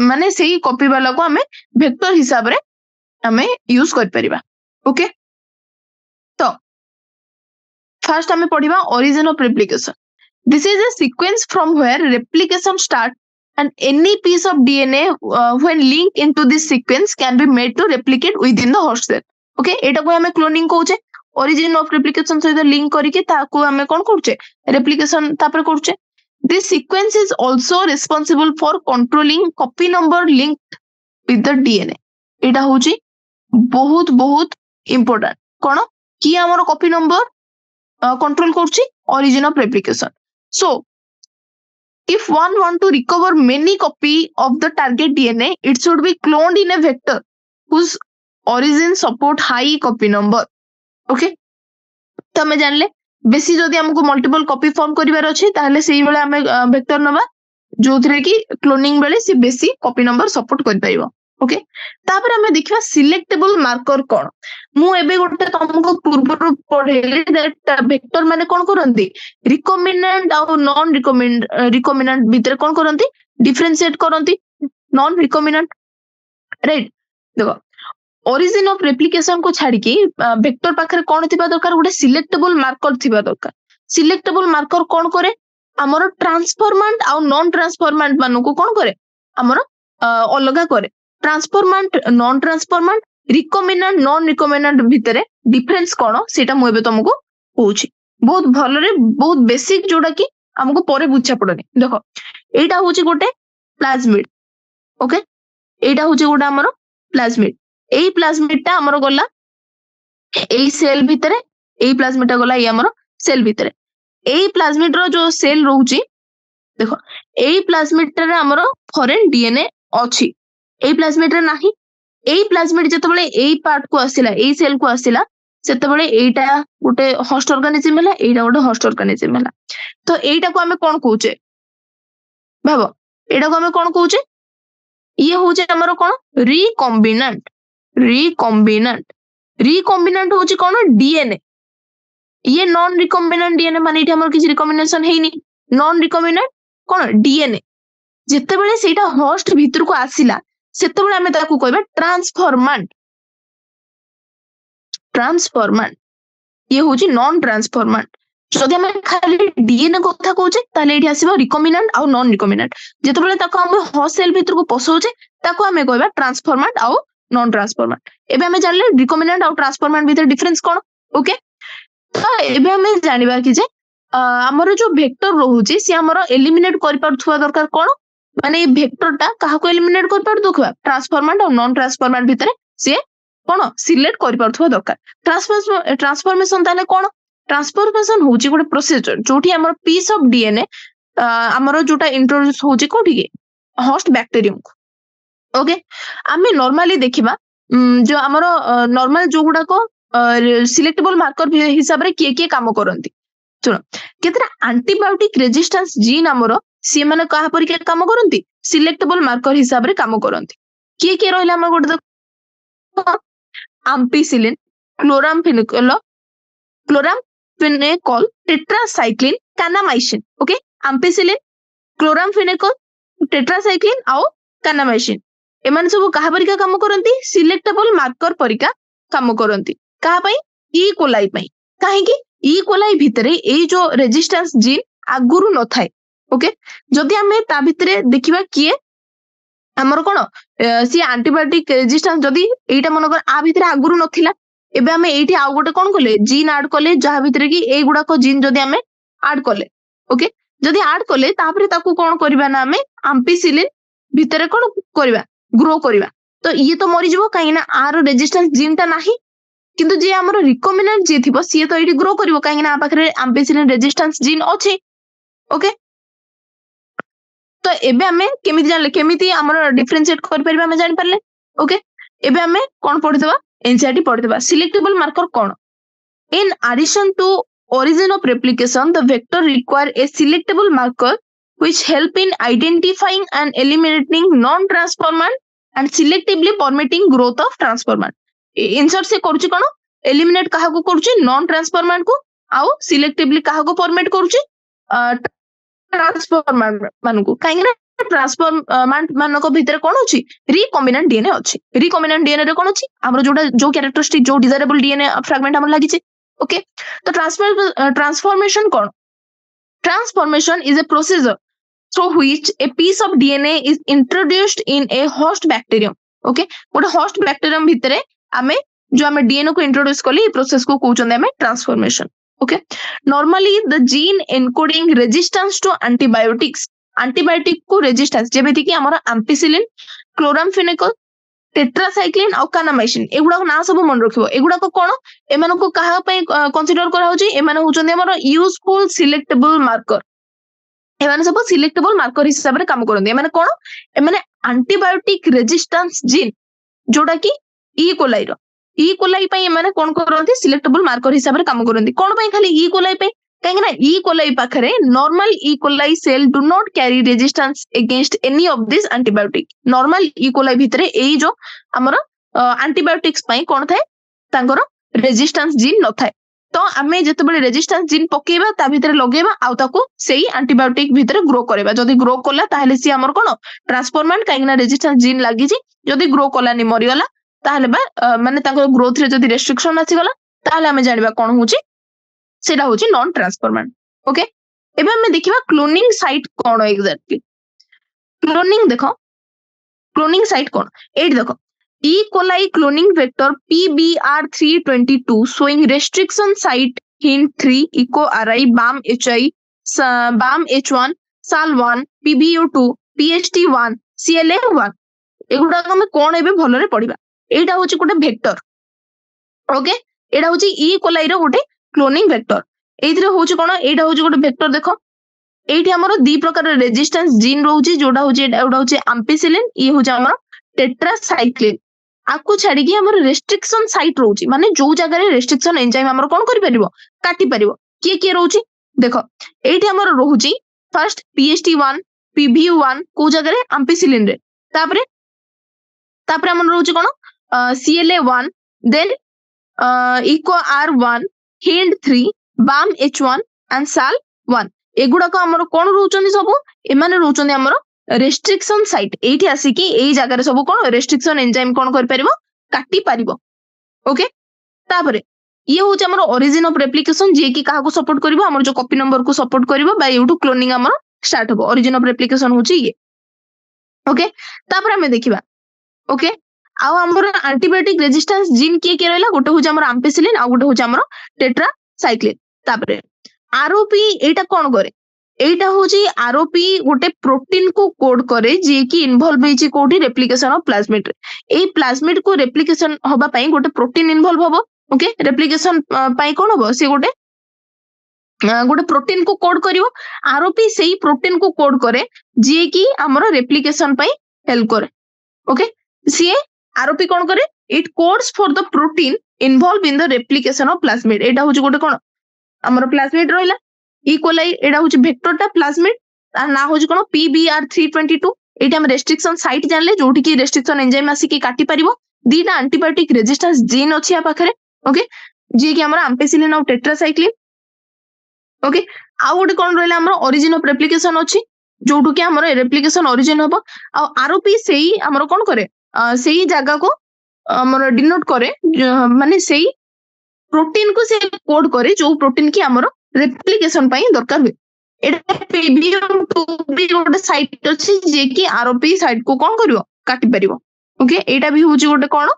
[SPEAKER 1] माने सेही कॉपी वाला को हमें वेक्टर हिसाब रे हमें यूज कर परिबा ओके तो फर्स्ट हमें पढ़िबा origin of replication this is a sequence from where replication start and any piece of DNA when linked into this sequence can be made to replicate within the host cell okay एटा को हमें cloning कहूचे origin of replication सहित link करिके ताको हमें कोन करचे replication तापर करचे this sequence is also responsible for controlling copy number linked with the DNA एटा होची बहुत बहुत इंपोर्टेंट कोन कि हमर कॉपी नंबर कंट्रोल करची origin of replication so if one want to recover many copy of the target DNA, it should be cloned in a vector whose origin support high copy number. Okay? तो हमें जानले बेसी जदि हमको multiple copy form करिवार अछि ताहले सेही बेले हमें वेक्टर नबा जोथरे कि क्लोनिंग बेले से बेसी कॉपी नंबर सपोर्ट कर पाइबो ओके तापर हमें देखिबा सिलेक्टेबल मार्कर कोन मु एबे गोटे तुमको पूर्व पढेले दैट वेक्टर माने कोन करंती रिकॉम्बिनेंट और नॉन रिकॉम्बिनेंट भीतर कोन करंती डिफरेंशिएट करंती नॉन रिकॉम्बिनेंट राइट देखो ओरिजिन ऑफ रेप्लिकेशन को छाड़ी के वेक्टर पाखरे कोन थिबा दरकार गोटे सिलेक्टेबल मार्कर थिबा दरकार सिलेक्टेबल मार्कर कोन करे हमर ट्रांसफॉर्मेंट और नॉन ट्रांसफॉर्मेंट मानु को कोन करे हमर अलगा करे transformant non transformant recombinant non recombinant भितरे डिफरेंस कोन सेटा मु एबे तुमको कहूची बहुत भलरे बहुत बेसिक जोडा कि हमको परे बुझा पड़नी देखो एटा होची गोटे प्लाज्मिड ओके एटा होची गोटे हमर प्लाज्मिड एई प्लाज्मिडटा हमर गला एई सेल भितरे एई प्लाज्मिडटा गला एई हमर सेल भितरे एई प्लाज्मिड रो जो सेल रहूची देखो एई प्लाज्मिड रे हमर फॉरेन डीएनए अछि एई प्लाज्मिड रे नाही एई प्लाज्मिड जतबेले एई पार्ट को आसिला एई सेल को आसिला सेतबेले एईटा गोटे होस्ट ऑर्गेनिज्म हला एईटा गोटे होस्ट ऑर्गेनिज्म हला तो एईटा को हमें कोन कहूचे भाबो एईटा को हमें कोन कहूचे ये होचे हमर कोन रिकॉम्बिनेंट रिकॉम्बिनेंट होची कोन डीएनए ये नॉन रिकॉम्बिनेंट डीएनए माने इठी हमर किछ रिकॉम्बिनेशन हेइनी नॉन रिकॉम्बिनेंट कोन डीएनए जेतेबेले सेटा होस्ट भीतर को आसिला सेतेबेले हमें ताकू कहबे ट्रांसफॉर्मेंट ये होची नॉन ट्रांसफॉर्मेंट जदि हमें खाली डीएनए कथा कहूचे ताले एठी आसीबो रिकॉम्बिनेंट और नॉन रिकॉम्बिनेंट जेतेबेले ताको हम होस्ट सेल भीतर को पसौचे ताको हमें कहबा ट्रांसफॉर्मेंट और नॉन ट्रांसफॉर्मेंट एबे हमें जानले रिकॉम्बिनेंट और ट्रांसफॉर्मेंट भीतर डिफरेंस कोन ओके तो एबे हमें जानिबा कि जे हमर जो वेक्टर रहूची से हमर एलिमिनेट करि परथुवा दरकार कोन माने वेक्टर टा काहा को एलिमिनेट कर पर दुखवा ट्रांसफॉर्मेंट और नॉन ट्रांसफॉर्मेंट भीतर से कोन सिलेक्ट करि परथुवा दरकार ट्रांसफॉर्मेशन ताले कोन ट्रांसफॉर्मेशन होची गोटे प्रोसीजर जोठी हमर पीस ऑफ डीएनए हमर जोटा इंट्रोड्यूस होची कोठी के होस्ट बैक्टीरियम को ओके आमे नॉर्मली देखिबा जो हमर नॉर्मल जो गुडा को सिलेक्टेबल मार्कर हिसाब रे के काम करंती सुनो केतरा एंटीबायोटिक रेजिस्टेंस जीन हमर सी माने कहा परिका काम करंती सिलेक्टेबल मार्कर हिसाब रे काम करंती किए किए रहला हम गोटे ampicillin chloramphenicol chloramphenicol tetracycline kanamycin okay ampicillin chloramphenicol tetracycline आउ kanamycin एमान सब कहा परिका काम करंती सिलेक्टेबल मार्कर परिका काम करंती कहा पई ई कोलाई पई काहे कि ई कोलाई भितरे ए जो रेजिस्टेंस जीन आगुरु न थाए ओके जदि हमें ता भितरे देखिबा किए हमर कोन सी एंटीबायोटिक रेजिस्टेंस जदि एटा मनकर आ भितरे आगुरु नथिला एबे हमें एठी आउ गोटे कोन कले जीन ऐड कले जहा भितरे कि ए गुडा को जीन जदि हमें ऐड कले ओके जदि ऐड कले तापरे ताकू कोन करबा ना हमें एम्पिसिलिन भितरे कोन करबा ग्रो करबा तो ये तो मरि जबो काहे ना आर रेजिस्टेंस जीन ता नाही किंतु जे हमर रिकॉम्बिनेंट जे थिबो सी तो एठी ग्रो करबो काहे ना आ पाखरे एम्पिसिलिन रेजिस्टेंस जीन अछि ओके तो एबे हमें केमिति जानले केमिति हमर डिफरेंशिएट कर परबा हमें जानि परले ओके एबे हमें कोन पढितबा एनसीईआरटी पढितबा सिलेक्टेबल मार्कर कोन in addition to origin of replication the vector require a selectable marker which help in identifying and eliminating non-transformant and selectively permitting growth of transformant insert से करूची कोन eliminate कहा को करूची non transformant को आउ selectively कहा को permit करूची ट्रांसफॉर्मेंट मानकु काहे ना ट्रांसफॉर्मेंट मानको भितर कोन अछि रिकॉम्बिनेंट डीएनए अछि रिकॉम्बिनेंट डीएनए रे कोन अछि हमरो जोटा जो कैरेक्टरिस्टिक जो डिजायरेबल डीएनए फ्रैगमेंट हमर लागि छै ओके तो transformation cone transformation is a procedure through which a piece of DNA is introduced in a host bacterium okay गोटे होस्ट बैक्टीरियम भितरे आमे जो आमे डीएनए को इंट्रोड्यूस करली प्रोसेस को कहउछन आमे transformation okay normally the gene encoding resistance to antibiotic को resistance जेबेति कि हमर ampicillin chloramphenicol tetracycline और kanamycin एगुडा को ना सब मन रखिबो एगुडा को कोन एमान को कहा पय कंसीडर करा होची एमान होचन हमर यूजफुल सिलेक्टेबल मार्कर एमान सब सिलेक्टेबल मार्कर हिसाब रे काम करन एमान कोन एमान एंटीबायोटिक रेजिस्टेंस जीन जोडा कि ई कोलाई पई एमाने कोन करंती सिलेक्टेबल मार्कर हिसाब रे काम करंती कोन पई खाली ई कोलाई पई काहे ना ई कोलाई पाखरे normal E coli cell do not carry resistance against any of this antibiotic normal E coli भितरे एई जो हमर एंटीबायोटिक्स पई कोन थाए तांगर रेजिस्टेंस जीन न थाए तो आमे जते बळे रेजिस्टेंस जीन पकेबा ता भितरे लगेबा आ ताको सेही एंटीबायोटिक भितरे ग्रो करबा जदी ग्रो कला ताहले सी हमर कोन ट्रांसफॉर्मेंट काहे ना रेजिस्टेंस जीन लागि छी जदी ग्रो कला नि मरि गला ताहले बा माने ताको ग्रोथ रे जदी रेस्ट्रिक्शन आसी गला ताहले हमें जानिबा कोन होची सेटा होची नॉन ट्रांसफॉर्मेंट ओके एबे हमें देखिबा क्लोनिंग साइट कोन एग्जैक्टली क्लोनिंग देखो क्लोनिंग साइट कोन एट देखो E. coli cloning vector PBR322 showing restriction site HIN3 EcoRI BAM HI BAM H1 SAL1 PBU2 PHT1 CLA1 एगुडा हम कोन एबे भलो रे पढिबा एटा होची गोटे वेक्टर ओके एटा होची E. coli रो गोटे क्लोनिंग वेक्टर एइथरे होची कोन एटा होची गोटे वेक्टर देखो एइठी हमरो दी प्रकार रेजिस्टेंस जीन रहउची जोडा होची एटा होची एम्पिसिलिन ई होची हमरो टेट्रासाइक्लिन आकु छाडी कि हमर रेस्ट्रिक्शन साइट रहउची माने जो जगह रे रेस्ट्रिक्शन एंजाइम हमर कोन करि परिबो काटी परिबो के रहउची देखो एठी हमर रहउची फर्स्ट PHT1 PBU1 को जगह रे एम्पिसिलिन रे तापरे हमर रहउची कोन CLA1 then EcoR1 HIND3 BAM H1 and SAL1 एगुडा को हमर कोन रहउचनी सब एमाने रहउचनी हमर रेस्ट्रिक्शन साइट एठी आसी कि एई जगह रे सब कोन रेस्ट्रिक्शन एंजाइम कोन कर परिबो काटी परिबो ओके तापरे ये होचे हमर ओरिजिन ऑफ रेप्लिकेशन जे कि काहा को सपोर्ट करिवो हमर जो कॉपी नंबर को सपोर्ट करिवो बाय यूट्यूब क्लोनिंग हमर स्टार्ट होबो ओरिजिन ऑफ रेप्लिकेशन होची ये ओके तापरे हमें देखिबा ओके आ हमर एंटीबायोटिक रेजिस्टेंस जीन के रहला गोटे होचे हमर एम्पिसिलिन आ गोटे होचे हमर टेट्रासाइक्लिन तापरे आरओपी एटा कोन करे एटा होची आरओपी गोटे प्रोटीन को कोड करे जे कि इन्वॉल्व होईची कोठी replication of plasmid A plasmid को रेप्लिकेशन होबा पई गोटे प्रोटीन इन्वॉल्व होबो ओके रेप्लिकेशन पई कोन होबो से गोटे प्रोटीन को कोड करिवो आरओपी सेही प्रोटीन को कोड करे जे कि हमर रेप्लिकेशन पई हेल्प करे ओके सी आरओपी कोन करे it codes for the protein involve in the replication of plasmid एटा होची गोटे कोन हमर प्लाज्मिड रहला E. coli एडा होची वेक्टरटा प्लाज्मिड तार ना होची कोन PBR322 एटा हम रेस्ट्रिक्शन साइट जानले जोठी की रेस्ट्रिक्शन एंजाइम आसी की काटी परिबो दीटा एंटीबायोटिक रेजिस्टेंस जीन अछि आ पाखरे ओके जे की हमरा एम्पिसिलिन और टेट्रासाइक्लिन ओके आ गोटे कोन रहला हमरा ओरिजिन ऑफ रेप्लिकेशन अछि जोठु की हमरा रेप्लिकेशन ओरिजिन हबो आ आरओपी सेही हमरा कोन करे सेही जगह को हमरा डिनोट करे माने सेही प्रोटीन को से कोड करे जो प्रोटीन की हमरो रेप्लिकेशन पई दरकार हुए एटा PBM2 भी गोटे साइट अछि जे की आरओपी साइट को कोन करिवो काटी परिवो ओके एटा भी होची गोटे कोन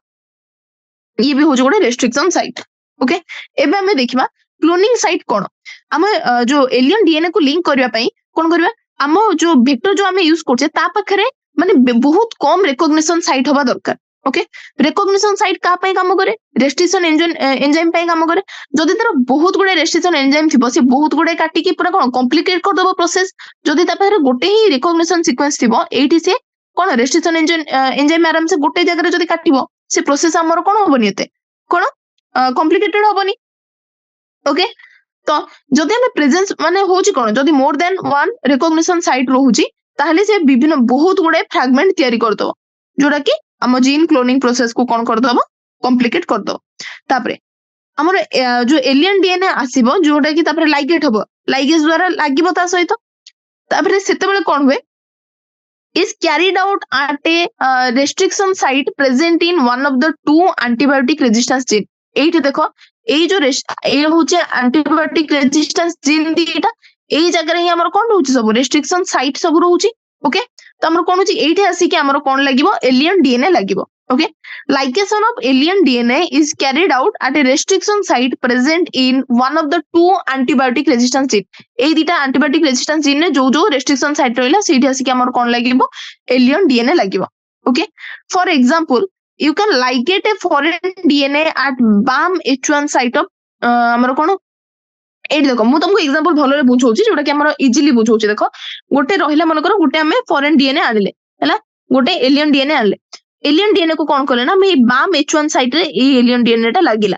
[SPEAKER 1] ये भी होची गोटे रेस्ट्रिक्शन साइट ओके एबे हमें देखिबा क्लोनिंग साइट कोन हम जो एलियन डीएनए को लिंक करबा पई कोन करबा हम जो वेक्टर जो हमें यूज करछे ता पाखरे माने बहुत कम रिकॉग्निशन साइट होबा दरकार ओके रिकॉग्निशन साइट का पई काम करे रेस्ट्रिक्शन एंजाइम पई काम करे जदि तार बहुत गुडे रेस्ट्रिक्शन एंजाइम थिबो से बहुत गुडे काटी की पूरा कोन कॉम्प्लिकेट कर दबो प्रोसेस जदि ता पाखरे गोटे ही रिकॉग्निशन सीक्वेंस थिबो एठी से कोन रेस्ट्रिक्शन एंजाइम आराम से गोटे जगह रे जदि काटिबो से प्रोसेस हमर कोन होबनी एते कोन कॉम्प्लिकेटेड होबनी ओके तो जदि हम प्रेजेंस माने होची कोन जदि more than one recognition site रहूची ताहले से विभिन्न बहुत गुडे फ्रैगमेंट तयारी कर दो जोडा की हम जीन क्लोनिंग प्रोसेस को कोन कर दबो कॉम्प्लिकेट कर दो तापरे हमर जो एलियन डीएनए आसीबो जोडा की तापरे लाइगेट हबो लाइगेज द्वारा लागिबो ता सहित तापरे सेते बेले कोन हुए is carried out at a restriction site present in one of the two antibiotic resistance gene एठी देखो एई जो ए होचे एंटीबायोटिक रेजिस्टेंस जीन दीटा एई जगह रे हमर कोन होची सब रेस्ट्रिक्शन साइट सब रहूची ओके तो हमर कोन होची एठी आसी के हमर कोन लागिवो एलियन डीएनए लागिवो okay ligation of alien DNA is carried out at a restriction site present in one of the two antibiotic resistance gene एई दीटा antibiotic resistance gene ने जो जो restriction site रहला सेठी आसी के हमर कोन लागिवो alien DNA लागिवो okay for example you can ligate a foreign DNA at BAM-H1 site of हमर कोन एठी देखो मु तुमको एग्जांपल भलो रे बुझौची जोटा कि हमर इजीली बुझौची देखो गोटे रहिला मन करो गोटे हमें फॉरेन डीएनए आनले हैला गोटे एलियन डीएनए आनले एलियन डीएनए को कौन कले ना मैं BAM-H1 साइट रे ए एलियन डीएनए टा लागिला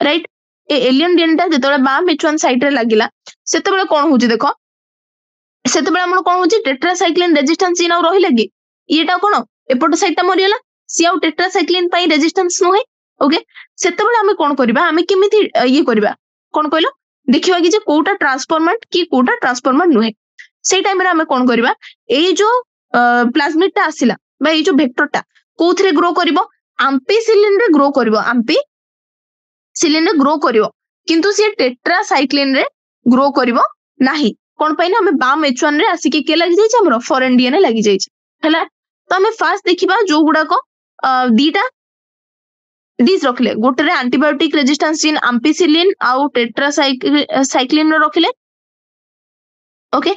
[SPEAKER 1] राइट ए एलियन डीएनए टा जेतोले BAM-H1 साइट रे लागिला सेते बेले कोन होची देखो सेते बेले हमर कोन होची टेट्रासाइक्लिन रेजिस्टेंस जीन आ रहिला कि एटा कोन एपट साइट टा मरियला सी आ टेट्रासाइक्लिन पई रेजिस्टेंस नो है ओके सेते बेले हमें कोन करबा हमें केमिति ये करबा कोन कहलो देखिबा कि जे कोटा ट्रांसफॉर्मेंट की कोटा ट्रांसफॉर्मेंट नुहे सेई टाइम रे हमें कोन करबा ए जो प्लाज्मिड टा आसिला बा ए जो वेक्टर टा कोथरे ग्रो करिवो एम्पिसिलिन रे ग्रो करिवो एम्पिसिलिन रे ग्रो करिवो किंतु से टेट्रासाइक्लिन रे ग्रो करिवो नाही कोन पई ना हमें BAM-H1 रे आसी के लागी जाई छै हमरो फॉरेन डीएनए लागी जाई छै हला तो हमें फास्ट देखिबा जो गुडा को दीटा डिस रखले गोटे रे एंटीबायोटिक रेजिस्टेंस जीन एम्पिसिलिन आउ टेट्रासाइक्लिन रे रखले ओके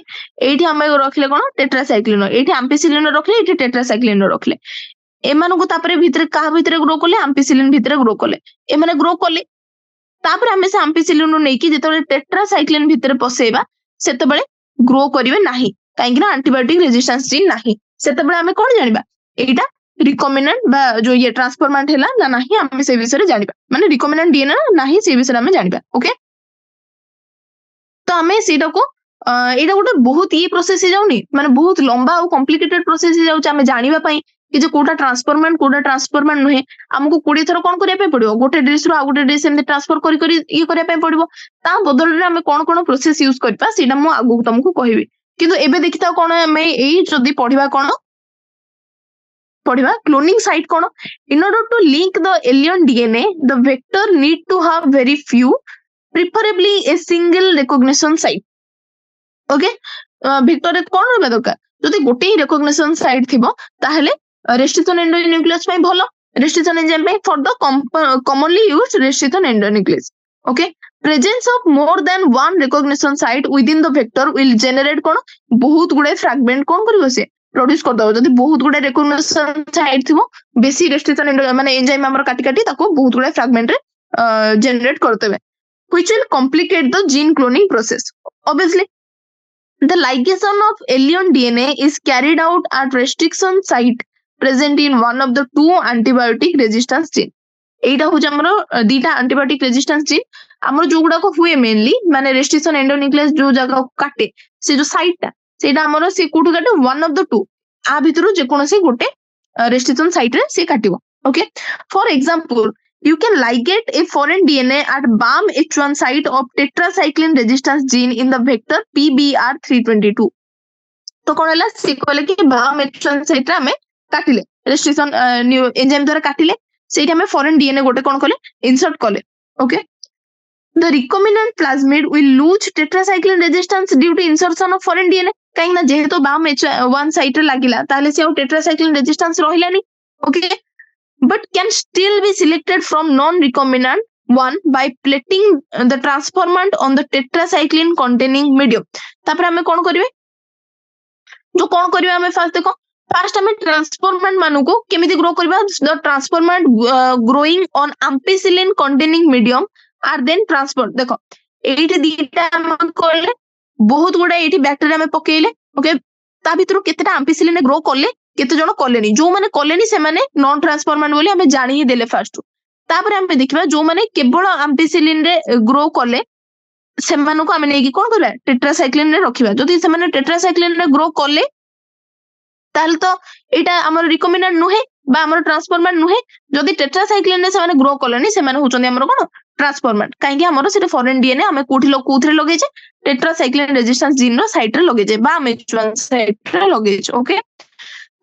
[SPEAKER 1] एठी हमें रखले कोन टेट्रासाइक्लिन एठी एम्पिसिलिन रे रखले एठी टेट्रासाइक्लिन रे रखले एमानु को तापरे भितरे कहा भितरे ग्रो करले एम्पिसिलिन भितरे ग्रो करले ए माने ग्रो करले तापरे हमें से एम्पिसिलिन नु नेकी जेतले टेट्रासाइक्लिन भितरे पसेबा सेते बेले ग्रो करिवे नाही काहे कि ना एंटीबायोटिक रेजिस्टेंस जीन नाही सेते बेले हमें कोन जानिबा एटा रिकॉम्बिनेंट बा जो ये ट्रांसफॉर्मेंट हैला ना नाही हमें से विषय रे जानिबा माने रिकॉम्बिनेंट डीएनए नाही से विषय हमें जानिबा ओके तो हमें सेटा को एटा गोटे बहुत ये प्रोसेस जाउनी माने बहुत लंबा और कॉम्प्लिकेटेड प्रोसेस जाउछ हमें जानिबा पई कि जे कोटा ट्रांसफॉर्मेंट नुहे हमको 20 थर कोन करिया पे पड़ियो गोटे डिश रो आ गोटे डिश एमते ट्रांसफर करी करी ये करिया पे पड़ियो ता बदल रे हमें कोन प्रोसेस यूज करबा सेटा मु आगु तुमको कहबी किंतु एबे देखिता कोन हमें एई जदी पढिबा कोन पढ़िबा क्लोनिंग साइट कोन in order to link the alien DNA the vector need to have very few preferably a single recognition site okay vector रे कोन रहबा दरकार जदी गोटे ही रिकॉग्निशन साइट थिबो ताहले रेस्ट्रिक्शन एंडोन्यूक्लियस पई भलो रेस्ट्रिक्शन एंजाइम पई for the commonly used restriction endonuclease okay presence of more than one recognition site within the vector will generate कोन बहुत गुडे फ्रैगमेंट कोन करिवो से प्रोड्यूस कर दो जदी बहुत गुडे रिकॉग्निशन साइट थिबो बेसी रेस्ट्रिक्शन माने एंजाइम हमर काटी काटी ताको बहुत गुडे फ्रैगमेंट रे जनरेट करतेबे which will complicate the gene cloning process obviously the ligation of alien DNA is carried out at restriction site present in one of the two antibiotic resistance gene एटा हो हमरो दीटा एंटीबायोटिक रेजिस्टेंस जीन हमरो जो गुडा को हुए mainly माने restriction endonuclease जो जगह काटे से जो साइट ता ସେଇଟା ଆମର ସେ କୋଉଠୁ କାଟିବ वन ऑफ द टू आ भितरु जे कोनोसी गोटे रेस्ट्रिक्शन साइट रे से काटिबो okay for example you can ligate a foreign DNA at BAM-H1 site of tetracycline resistance gene in the vector PBR322 तो कौन है से कहले कि BAM-H1 साइट रे हमें काटिले रेस्ट्रिक्शन एंजाइम द्वारा काटिले सेठी हमें फॉरेन डीएनए गोटे कौन कले इंसर्ट कले okay the recombinant plasmid will lose tetracycline resistance due to insertion of foreign DNA कहीं ना जेहेतु BAM-H1 साइट रे लागिला ताले से tetracycline resistance रहिलानी okay but can still be selected from non-recombinant one by plating the transformant on the tetracycline containing medium तापर हमें कौन करिवे जो कौन करिवे हमें फर्स्ट हमें ट्रांसफॉर्मेंट मानु को केमिति ग्रो करबा the transformant growing on ampicillin containing medium are then transport देखो एठी दीटा हम करले बहुत गुडा एठी बैक्टीरिया में पकेइले ओके ता भितरु केतेटा एम्पिसिलिन ग्रो करले केते जण कलेनी जो माने कलेनी से माने नॉन ट्रांसफॉर्मेंट बोली हमें जानि ही देले फर्स्ट तापर हम देखिबा जो माने केवल एम्पिसिलिन रे ग्रो करले से मानको हमें नेकी कोन करबा टेट्रासाइक्लिन रे रखिबा जदी से माने टेट्रासाइक्लिन रे ग्रो करले ताहले तो एटा हमर रिकमेंडेड नुहे बा हमर ट्रांसफॉर्मेंट नुहे जदी टेट्रासाइक्लिन रे से माने ग्रो करलेनी से माने होचोनी हमर कोन ट्रांसफॉर्मेंट कहीं हमर से फॉरेन डीएनए हमें कोथरे लगे टेट्रासाइक्लिन रेजिस्टेंस जीन रो साइट रे लगे बा H1 साइट रे लगे okay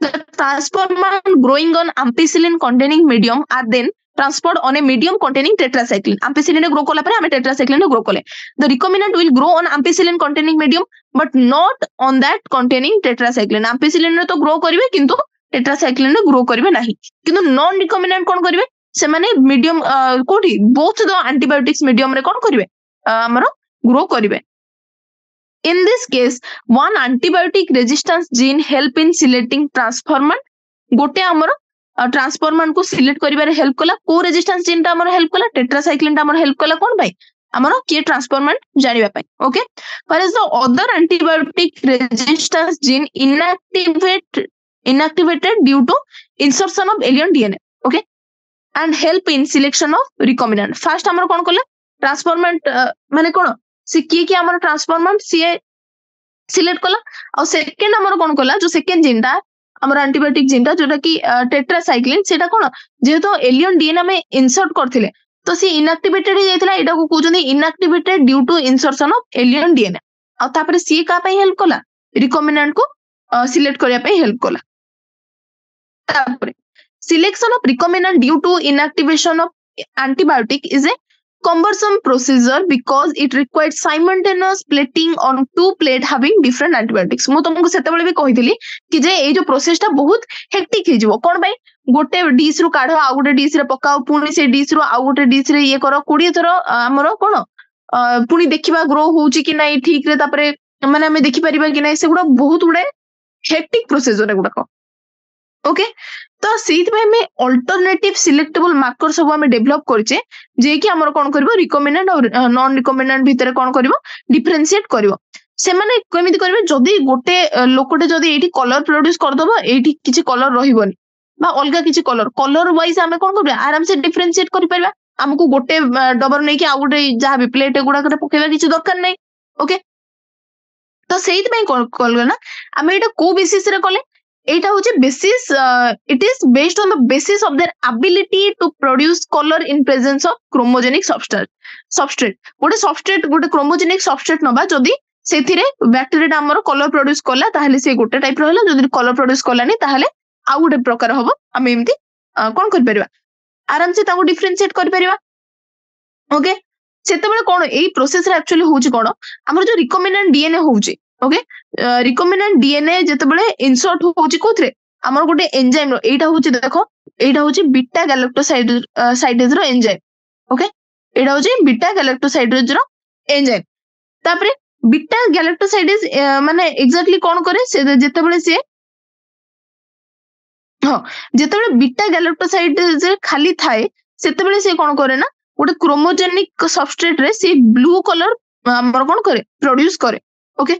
[SPEAKER 1] the transformant growing on ampicillin containing medium are then transferred on a medium containing tetracycline ampicillin grow kola pare ame tetracycline grow kole the recombinant will grow on ampicillin containing medium but not on that containing tetracycline ampicillin रे तो grow करिवे किंतु tetracycline रे grow करिवे नाही किंतु non recombinant कोन करिवे से माने मीडियम कोठी बोथ द एंटीबायोटिक्स मीडियम रे कोन करिवे हमरो ग्रो करिवे in this case one antibiotic resistance gene help in selecting transformant गोटे हमरो ट्रांसफॉर्मेंट को सिलेक्ट करिबारे हेल्प कला को रेजिस्टेंस जीन ता हमरो हेल्प कला टेट्रासाइक्लिन ता हमरो हेल्प कला कोन भाई हमरो के ट्रांसफॉर्मेंट जानिबा पई ओके पर is the other antibiotic resistance gene inactivated due to insertion of alien DNA okay and help in selection of recombinant first हमरो कोन कले ट्रांसफॉर्मेंट माने कोन से की हमरो ट्रांसफॉर्मेंट सी सिलेक्ट कला और सेकंड हमरो कोन कला जो सेकंड जीन ता हमरो एंटीबायोटिक जीन ता जोटा की टेट्रासाइक्लिन सेटा कोन जेतो एलियन डीएनए में इंसर्ट करथिले तो सी इनएक्टिवेटेड हो जायतिला एटा को कहउजनी inactivated due to insertion of alien DNA और तापर सी का पई हेल्प कला रिकमेंडेंट को सिलेक्ट करिया पई हेल्प कला तापर selection of recombinant due to inactivation of antibiotic is a cumbersome procedure because it required simultaneous plating on two plate having different antibiotics मु तुमको सेते बेले भी कहितली कि जे ए जो प्रोसेस ता बहुत हेक्टिक हे जिवो कोन भाई गोटे डिश रु काढो आ गोटे डिश रे पकाओ पुनी से डिश रु आ गोटे डिश रे ये करो 20 थरो हमरो कोन पुनी देखिबा ग्रो होउची कि नाही ठीक रे तापरे माने हमें देखि परिबा कि नाही से गुडा बहुत गुडे हेक्टिक प्रोसीजर गुडा को ओके तो सीट में हमें अल्टरनेटिव सिलेक्टेबल मार्कर सब हमें डेवलप करछे जे कि हमर कोन करबो रिकमेंडेड और नॉन रिकमेंडेड भीतर कोन करबो डिफरेंशिएट करबो से माने केमिति करबे जदी गोटे लोकटे जदी एठी कलर प्रोड्यूस कर दबो एठी किछि कलर रहिबोनी बा अलगा किछि कलर वाइज हमें कोन करबे आराम से डिफरेंशिएट करि परबा हमकु गोटे डबर नै कि आ गोटे जहा भी प्लेट गुडा करे पकेबा किछि दरकार नै ओके तो सेहित में कोन ना हमें एटा को बेसिस रे कले एटा होचे basis it is based on the basis of their ability to produce colour in presence of chromogenic substrate गोटे क्रोमोजेनिक सबस्ट्रेट नबा जदी सेथिरे बैक्टीरिया हमर कलर प्रोड्यूस कला ताहले से गोटे टाइप रहला जदी कलर प्रोड्यूस कलानी ताहले आ गोटे प्रकार हबो हम एमती कोन कर परबा आराम से ताको डिफरेंशिएट कर परबा ओके सेते बेले कोन एई प्रोसेस रे एक्चुअली होची कोन हमर जो रिकमेंडेड डीएनए होची ओके रिकमेंडेड डीएनए जते बेले इंसर्ट होची कोथरे हमर गोटे एंजाइम रो एटा होची देखो एटा होची बीटा गैलेक्टोसाइडेज रो एंजाइम ओके एटा होची बीटा गैलेक्टोसाइडेज रो एंजाइम तापरे बीटा गैलेक्टोसाइडेज माने एग्जैक्टली कोन करे से जते बेले से हां जते बेले बीटा गैलेक्टोसाइडेज खाली थाए सेते बेले से कोन करे ना गोटे क्रोमोजेनिक सबस्ट्रेट रे से ब्लू कलर हमर कोन करे प्रोड्यूस करे ओके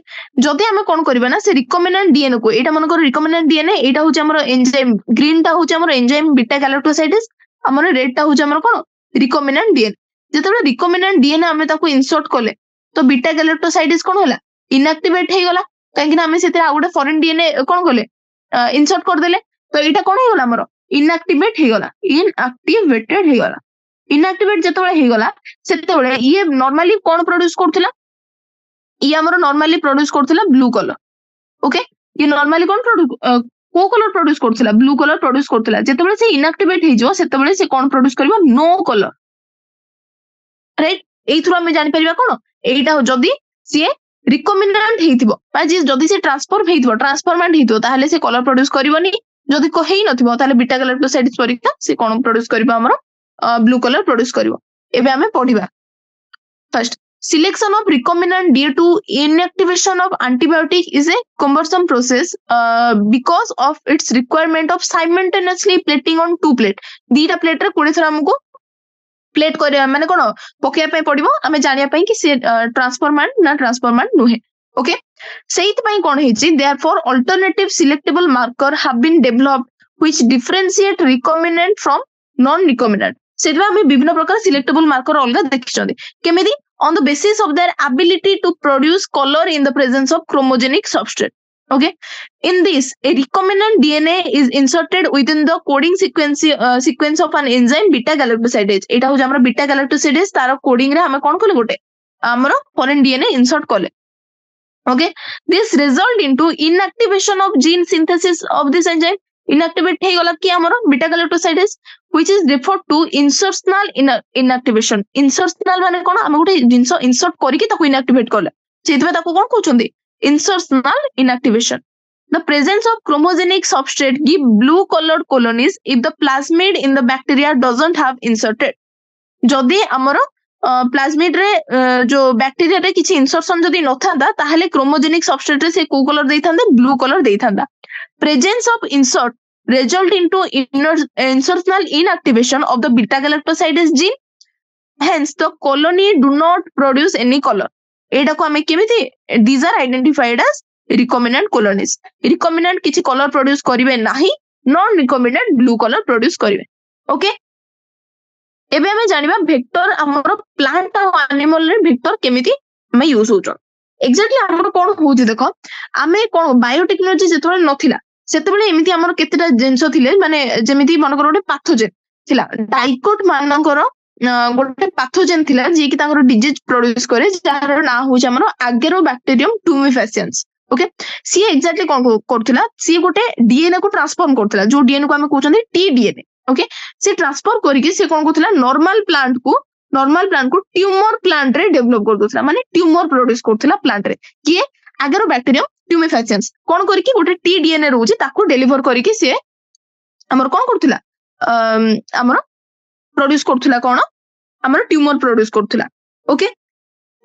[SPEAKER 1] जदी हमें कोन करबा ना से रिकमेंडेड डीएनए को एटा मन कर रिकमेंडेड डीएनए एटा होचे हमर एंजाइम ग्रीन ता होचे हमर एंजाइम बीटा गैलेक्टोसाइडेज हमर रेड ता होचे हमर कोन रिकमेंडेड डीएनए जतबे रिकमेंडेड डीएनए हमें ताको इंसर्ट करले तो बीटा गैलेक्टोसाइडेज कोन होला इनएक्टिवेट हे गला कहीं आम से गोटे फॉरेन डीएनए कौन कले इनसर्ट करदे तो यहाँ कौन होगा आमर इनएक्टिवेट होगला इनएक्टिवेटेड होगला इनएक्टिवेट जिते होगला से ये नॉर्मली कौन प्रोड्यूस करथिला ये आमर नॉर्मली प्रोड्यूस करथिला ब्लू कलर ओके ये नॉर्मली कौन प्रोड्यूस को कलर प्रोड्यूस करथिला ब्लू कलर प्रोड्यूस करथिला जिते से इनएक्टिवेट हो सेते से कौन प्रोड्यूस करबो नो कलर राइट एथुर आमे जानि परिबा कोन एटा जदी सी रिकमेंडेंट हेतिबो बा जे जदी से ट्रांसफॉर्म हेतिबो ट्रांसफॉर्मेंट हेतिबो ताहले से कलर प्रोड्यूस करबोनी जदी को हेई नथिबो ताहले बीटा गैलेक्टोसाइड्स परीक्षा से कोन प्रोड्यूस करबो हमर ब्लू कलर प्रोड्यूस करबो एबे आमे पढिबा first selection of recombinant due to inactivation of antibiotic is a cumbersome process because of its requirement of simultaneously plating on two plate दीटा प्लेट रे कोडे थरा हमको प्लेट करे माने कोन पकेया पई पडिबो आमे जानिया पई कि से ट्रांसफॉर्मेंट ना ट्रांसफॉर्मेंट नुहे ओके सेहित पई कोन हेछि therefore alternative selectable marker have been developed which differentiate recombinant from non recombinant सेटवा हमें विभिन्न प्रकार सिलेक्टेबल मार्कर अलग देखिछन्ते केमिति on the basis of their ability to produce color in the presence of chromogenic substrate okay in this a recombinant DNA is inserted within the coding sequence of an enzyme beta galactosidase eta ho हमरा beta galactosidase तार coding रे हमें कोन कोले गोटे हमरो foreign DNA insert कोले okay this result into inactivation of gene synthesis of this enzyme inactivate हे गला कि हमरो beta galactosidase which is referred to insertional inactivation insertional माने कोन हम गोटे जिंस insert करी कि ताको inactivate करले सेतबे ताको कोन कहउछन्ती insertional inactivation the presence of chromogenic substrate give blue colored colonies if the plasmid in the bacteria doesn't have inserted जदि हमरो प्लाज्मिड रे जो बैक्टीरिया रे किछि इंसर्शन जदि न थांदा ताहले क्रोमोजेनिक सबस्ट्रेट रे से को कलर देई थांदे ब्लू कलर देई थांदा presence of insert result into insertional inactivation of the beta galactosidase gene hence the colony do not produce any color एटा को हमें केमिति these are identified as recombinant colonies recombinant किछि colour produce करिवे नाही non recombinant blue color produce करिवे okay एबे हमें जानिबा vector हमरो प्लांट और एनिमल रे वेक्टर केमिति हमें यूज होचो एक्जेक्टली हमरो कोन होउची देखो हमें कोन बायोटेक्नोलॉजी जेतोले नथिला सेतेबेले एमिति हमरो केतेटा जिंस थिले माने जेमिति मनकर गोटे पैथोजेन थिला डाइकोट मानकर गोटे पैथोजेन थिला जे कि तांकर डिजीज प्रोड्यूस करे जार ना होउची हमरो एगेरोबैक्टीरियम टुमेफासिएंस ओके सी एक्जेक्टली कोन करथिला सी गोटे डीएनए को ट्रांसफॉर्म करथिला जो डीएनए को हमें कहउछन्ती टीडीएनए ओके से ट्रांसफर करके से कोन करथिला नॉर्मल प्लांट को ट्यूमर प्लांट रे डेवलप कर दोथला माने ट्यूमर प्रोड्यूस करथिला प्लांट रे किए एगेरोबैक्टीरियम ट्यूमेफासिएंस कोन करके गोटे टीडीएनए रहउची ताको डेलीवर करके से हमर कोन करथिला हमर प्रोड्यूस करथिला कोन हमर ट्यूमर प्रोड्यूस करथिला ओके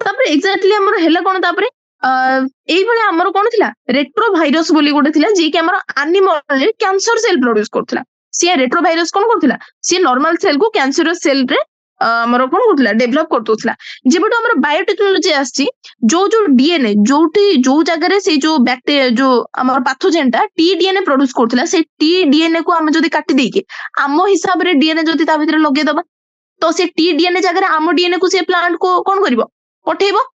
[SPEAKER 1] तापर एक्जेक्टली हमर हेला कोन तापर एई भले हमर कोन थिला रेट्रोवायरस बोली गोटे थिला जे कि हमर एनिमल रे कैंसर सेल प्रोड्यूस करथिला सी रेट्रोवायरस कोन करथिला सी नॉर्मल सेल को कैंसरस सेल रे हमर कोन करथिला डेवलप करतोथिला जेबेटो हमर बायोटेक्नोलॉजी आछि जो डीएनए जो जगह रे से जो बैक्टीरिया जो हमर पैथोजेनटा टीडीएनए प्रोड्यूस करथिला से टीडीएनए को हम जदी काटी देके आम हिसाब रे डीएनए जदी ता भितर लगे दबा तो से टीडीएनए जगह रे आम डीएनए को से प्लांट को कोन करिवो पठेइबो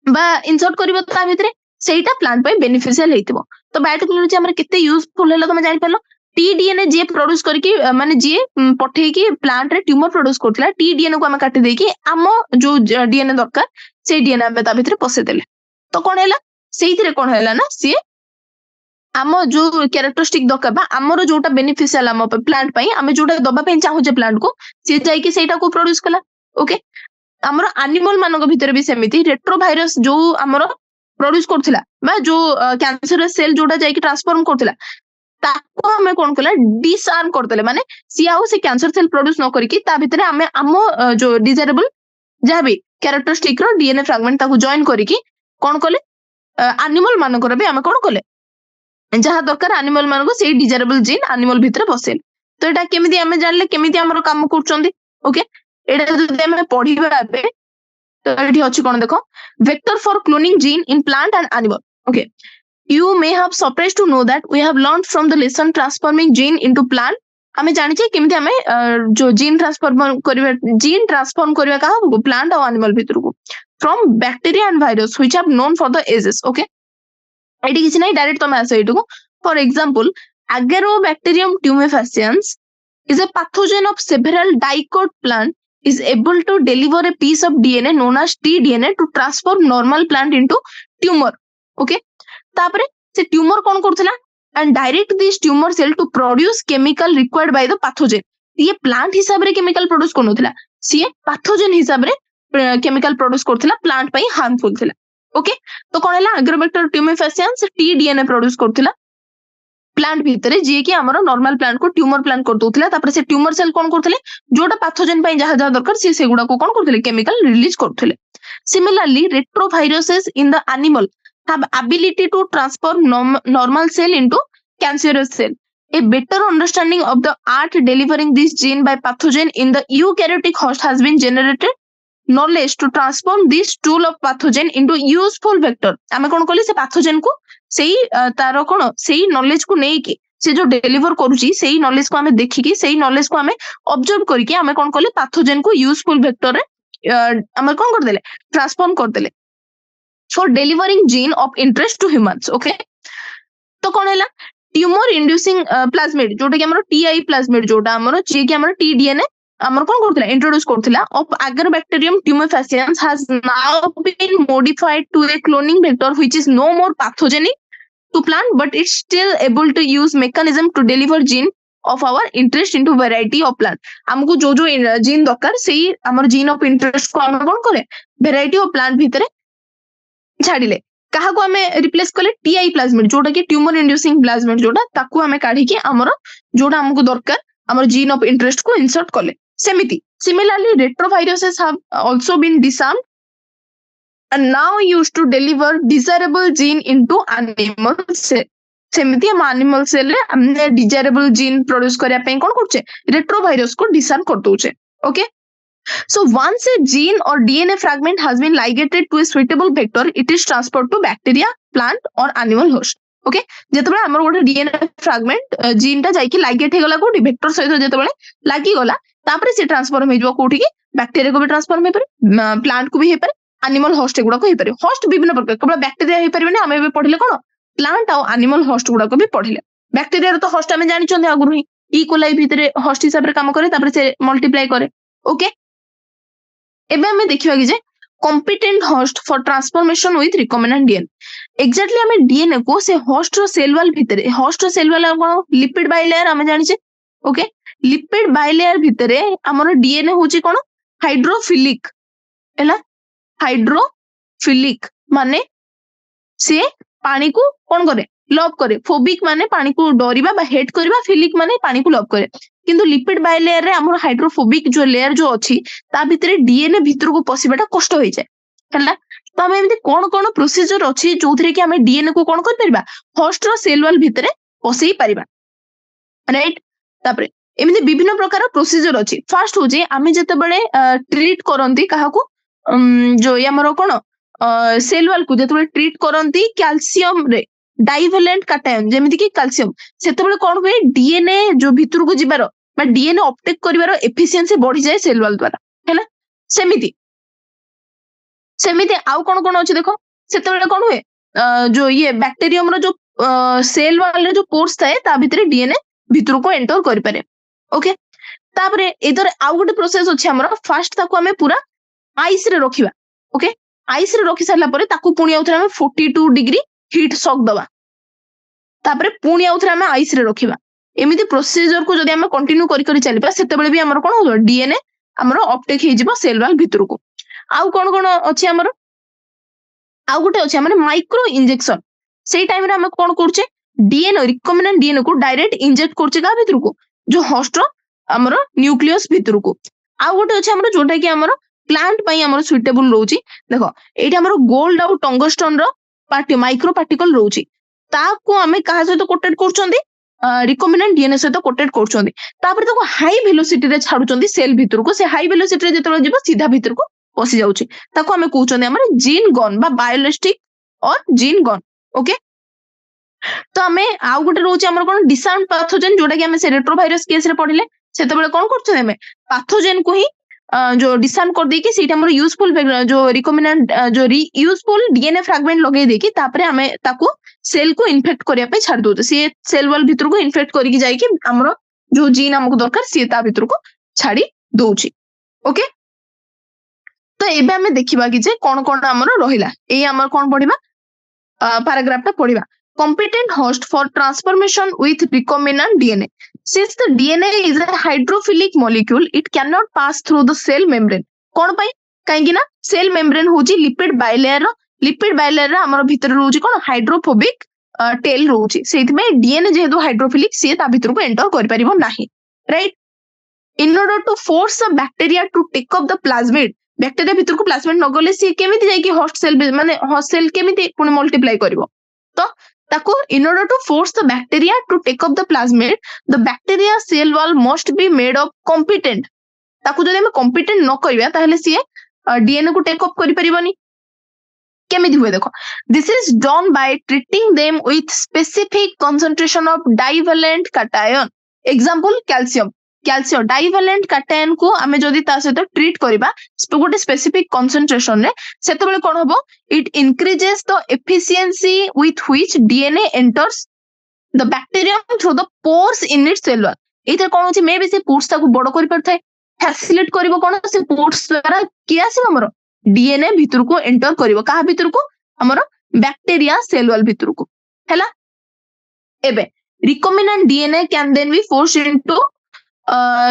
[SPEAKER 1] बा इंसर्ट करिवो ता भितर सेटा प्लांट पे बेनिफिशियल हेतिबो तो बायोटेक्नोलॉजी हमर केते यूजफुल हैला तमे जानि परलो टीडीएनए जे प्रोड्यूस करके माने जे पठे की प्लांट रे ट्यूमर प्रोड्यूस करथिला टीडीएनए को हम काटी दे कि आम जो डीएनए दरकार से डीएनए हम ता भितर पसे देले तो कोन हैला सेहितरे कोन हैला ना सी आम जो कैरेक्टरिस्टिक दरकार बा हमरो जोटा बेनिफिशियल आम प्लांट पई हम जोटा दबा पई चाहू जे प्लांट को से जाई कि सेटा को प्रोड्यूस कला ओके हमरो एनिमल मानक भितर भी सेमिति रेट्रोवायरस जो हमरो प्रोड्यूस करथिला बा जो कैंसरस सेल जोटा जाई कि ट्रांसफॉर्म करथिला ताको हमें कोन कला डिसआर्म करदेले माने सी आउ से कैंसर सेल प्रोड्यूस न करिकि ता भितरे हमें आम जो डिजायरेबल जाबी कैरेक्टरिस्टिक रो डीएनए फ्रैगमेंट ताको जॉइन करिकि कोन कले एनिमल मानकर भी हमें कोन कले जहा दरकार एनिमल मानको से डिजायरेबल जीन एनिमल भितरे बसेल तो एटा केमिति हमें जानले केमिति हमरो काम करचंदी ओके एटा जदि हमें पढिबा बे तो एठी अछि कोन देखो vector for cloning gene in plant and animal okay You may have surprised to know that we have learned from the lesson transforming gene into plant. हमें जानी चाहिए केमिति हमें जो जीन ट्रांसफॉर्म करवा का प्लांट और एनिमल भीतर को from bacteria and virus which have known for the ages okay ଏଠି କିଛି ନାହିଁ, ଡାଇରେକ୍ଟ ତମେ ଆସ ଏଇଠିକୁ। For example, Agarobacterium tumefaciens is a pathogen of several dicot plant is able to deliver a piece of DNA known as tDNA to transform normal plant into tumor. Okay, तापरे से tumour कौन करथिला and direct this tumor cell to produce chemical required by the pathogen. ये plant हिसाब रे chemical produce करनोथिला, सी pathogen हिसाब रे chemical produce करथिला, plant पई harmful थिला। ओके, तो कोन हैला एग्रोबैक्टर ट्यूमेफासियंस टीडीएनए प्रोड्यूस करथिला प्लांट भितरे, जे कि हमर नॉर्मल प्लांट को ट्यूमर प्लांट कर दोथिला। तापर से ट्यूमर सेल कोन करथिले, जोटा पैथोजेन पई जहा जहा दरकार से सेगुडा को कोन करथिले, केमिकल रिलीज करथिले। Similarly retroviruses in the animal have ability to transform normal cell into cancerous cell. A better understanding of the art delivering this gene by pathogen in the eukaryotic host has been generated knowledge to transform this tool of pathogen into useful vector. आमे कोन कहली से pathogen को सेही तारो कोन सेही knowledge को नै कि से जो डेलीवर करूची सेही नॉलेज को आमे देखि कि सेही नॉलेज को आमे ऑब्जर्व करि कि आमे कोन कहली पैथोजेन को यूजफुल वेक्टर रे आमे कोन कर देले, ट्रांसफॉर्म कर देले for delivering gene of interest to humans. Okay, तो कौन है ट्यूमर इंड्यूसिंग प्लाज्मिड जोटा कि हमरो टीआई प्लाज्मिड जोटा हमरो जे कि हमरो टीडीएनए हमरो कोन करथिला, introduce करथिला of Agarobacterium tumefaciens has now been modified to a cloning vector which is no more pathogenic to plant but it's still able to use mechanism to deliver gene of our interest into variety of plant. हमको जो जो gene दरकार सेही हमर gene of interest को हम कोन करे, variety of plant भितरे छाड़िले। कहा को हमें रिप्लेस कले टीआई प्लाज्मिड जोटा कि ट्यूमर इंड्यूसिंग प्लाज्मिड जोटा ताकू हमें काढी के हमर जोटा हमको दरकार हमर जीन ऑफ इंटरेस्ट को इंसर्ट कले। सेमिति similarly retroviruses have also been disarmed and now used to deliver desirable gene into animal cell. सेमिति हम एनिमल सेल रे हमने डिजायरेबल जीन प्रोड्यूस करिया पे कोन करछे, रेट्रोवायरस को डिसआर्म कर दोछे। Okay, so once a gene or DNA fragment has been ligated to a suitable vector, it is transferred to bacteria, plant or animal host. Okay, जेतबे हमर गोटे DNA fragment जीन टा जाई कि लाइगेट हे गला कोठी वेक्टर सहित जेतबे लागि गला तापरे से ट्रांसफॉर्म हे जो कोठी कि बैक्टीरिया को भी ट्रांसफॉर्म हे पारे, प्लांट को भी हे पारे, एनिमल होस्ट गुडा को हे पारे। होस्ट विभिन्न प्रकार, केवल बैक्टीरिया हे पारे ने हमें भी पढिले कोन प्लांट और एनिमल होस्ट गुडा को भी पढिले। बैक्टीरिया रो तो होस्ट हमें जानि चंदे आगुरु ही ई कोलाई भितरे होस्ट हिसाब रे काम करे, तापरे से मल्टीप्लाई करे। ओके, एबे हमें देखिबा कि जे competent host for transformation with recombinant DNA. Exactly हमें डीएनए को से होस्ट रो सेल वॉल भितरे, होस्ट रो सेल वॉल कोन लिपिड बाइलेयर हमें जानि छे। ओके, लिपिड बाइलेयर भितरे हमर डीएनए होची कोन हाइड्रोफिलिक हैला, हाइड्रोफिलिक माने से पानी को कोन करे, लव करे। फोबिक माने पानी को डरिबा बा हेट करबा, फिलिक माने पानी को लव करे। किंतु लिपिड बाइलेयर रे हमर हाइड्रोफोबिक जो लेयर जो अछि ता भितरे डीएनए भितर को पसिबाटा कष्ट होई जाय हैला। तो हम एमति कोन प्रोसीजर अछि जोथरे कि हमें डीएनए को कोन कर परबा, होस्ट रो सेल वॉल भितरे पसेई परिबा, राइट। तापरे एमति विभिन्न प्रकार प्रोसीजर अछि। फर्स्ट हो जे हमें जते बळे ट्रीट करंती काहा को जो हमर कोन सेल वॉल को जते ट्रीट करंती कैल्शियम रे डाइवेलेंट काटायन जेमिति कि कैल्शियम, सेते कोन होय डीएनए जो भितर को जिबार बा डीएनए अपटेक करिवार एफिशिएंसी बढ़ी जाए सेल वॉल द्वारा हैला। सेमिति सेमिति आउ कोन अछि देखो, सेते बेले कोन होय जो ये बैक्टीरियम रो जो सेल वॉल रे जो पोर्स थाए ता भितरे डीएनए भितर को एंटर करि पारे। ओके, तापरे एदर आउ गोटे प्रोसेस अछि हमर। फर्स्ट ताको हमें पूरा आइस रे रखिबा। ओके, आइस रे रखि सारला परे ताको पुणी आउथरे हमें 42 डिग्री हीट शॉक दबा, तापरे पुणी आउथरे हमें आइस रे रखिबा। एमिति प्रोसीजर को जदि हमें कंटिन्यू करि करि चलिबा सेते बेले भी हमर कोन हो डीएनए हमर अपटेक हे जिवो सेल वॉल भितर को। आउ कोन अछि हमर, आउ गोटे अछि हमर माइक्रो इंजेक्शन। सेही टाइम रे हमें कोन करछे, डीएनए रिकॉम्बिनेंट डीएनए को डायरेक्ट इंजेक्ट करछे का भितर को जो होस्ट रो हमर न्यूक्लियस भितर को। आउ गोटे अछि हमर जोटा कि हमर प्लांट पई हमर सुइटेबल रहउची। देखो एठी हमर गोल्ड आउ टंगस्टन रो माइक्रो पार्टिकल रहउची, ताको हमें कहा सहित कोटेड करछंदी, रिकॉम्बिनेंट डीएनए सहित कोटेड करछंदी। तापर ताको हाई वेलोसिटी रे छाडुचंदी सेल भितर को। से हाई वेलोसिटी रे जेतबे जिवो सीधा भितर को पसि जाउची, ताको हमें कहउचंदी हमर जीन गन बा बायोलॉजिस्टिक और जीन गन। ओके, तो हमें आउ गोटे रहउची हमर कोन डिसआर्म पैथोजेन जोटा कि हमें से रेट्रोवायरस केस रे पढिले। सेते बेले कोन करछे हमें पैथोजेन को ही जो डिसआर्म कर देकी सेटा हमर यूजफुल जो रिकॉम्बिनेंट जो यूजफुल डीएनए फ्रैगमेंट लगे देकी तापरे हमें ताको सेल को इन्फेक्ट करिया पे छाड़ दउते सी सेल वॉल भितर को इन्फेक्ट करिक जाई कि हमरो जो जीन हमको दरकार सी ता भितर को छाड़ी दउची ओके तो एबे हमें देखिबा कि जे कोन कोन हमरो रहिला ए हमर कोन पढिबा पैराग्राफ टा पढिबा competent host for transformation with recombinant DNA. Since the DNA is a hydrophilic molecule, it cannot pass through the cell membrane. कौन पाई कहीं ना सेल मेम्ब्रेन होची लिपिड बाइलेयर हमर भितर रहउची कोन हाइड्रोफोबिक टेल रहउची सेति में डीएनए जेहेतु हाइड्रोफिलिक से ता भितर को एंटर कर परिबो नाही right in order to force a bacteria to take up the plasmid bacteria भितर को प्लाज्मिड न गले से केमिति जाई कि होस्ट सेल माने होस्ट सेल केमिति पुनी मल्टीप्लाई करबो तो ताको in order to force the bacteria to take up the plasmid the bacteria cell wall must be made of competent ताको जदि हम competent न करिया ताहले सिए डीएनए को टेक अप करि परिबनी केमिति हुए देखो this is done by treating them with specific concentration of divalent cation example calcium divalent cation को आमे जदि ता सहित ट्रीट करबा गोटे स्पेसिफिक कंसंट्रेशन रे सेतबेले कोन हबो it increases the efficiency with which DNA enters the bacterium through the pores in its cell wall एते कोन होची मे बी से पोर्स ताको बड़ करि परथाय फैसिलिटेट करबो कोन से पोर्स द्वारा कि आसी हमरो डीएनए भितर को एंटर करबो कहा भितर को हमरो बैक्टीरिया सेल वॉल भितर को हैला एबे recombinant DNA can then be forced into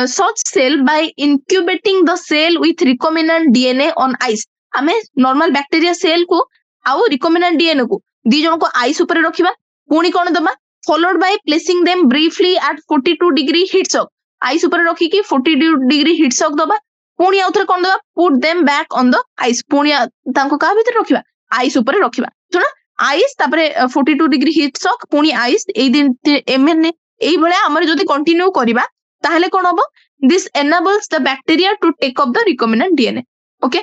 [SPEAKER 1] such cell by incubating the cell with recombinant DNA on ice हमें normal bacteria cell को आउ recombinant DNA को दी जन को ice ऊपर रखिबा पुणी कोन दबा followed by placing them briefly at 42 degree heat shock ice ऊपर रखी की 42 degree heat shock दबा पुणी आउथरे कोन दबा put them back on the ice पुणी तांको का भीतर रखिबा ice ऊपर रखिबा सुना ice तापरे 42 degree heat shock पुणी ice ए दिन एमने एई भले हमर जदी कंटिन्यू करिबा ताहले कोन हबो this enables the bacteria to take up the recombinant DNA okay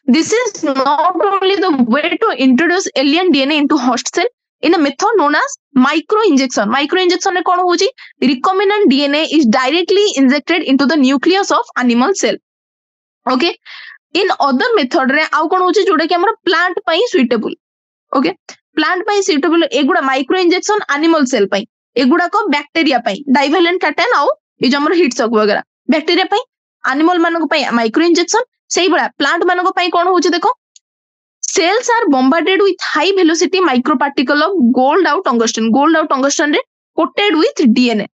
[SPEAKER 1] this is not only the way to introduce alien DNA into host cell in a method known as micro injection रे कोन होची recombinant DNA is directly injected into the nucleus of animal cell okay in other method रे आउ कोन होची जोडा कि हमर plant पई suitable okay plant पई सुइटेबल एगुडा माइक्रो इंजेक्शन एनिमल सेल पई एगुडा को बैक्टीरिया पई डाइवैलेंट कैटायन आउ ये जो हमर हीट शॉक वगैरह बैक्टीरिया पई एनिमल मानको पई माइक्रो इंजेक्शन सेही बडा प्लांट मानको पई कोन होची देखो cells are bombarded with high velocity micro particle of gold out tungsten रे कोटेड विथ डीएनए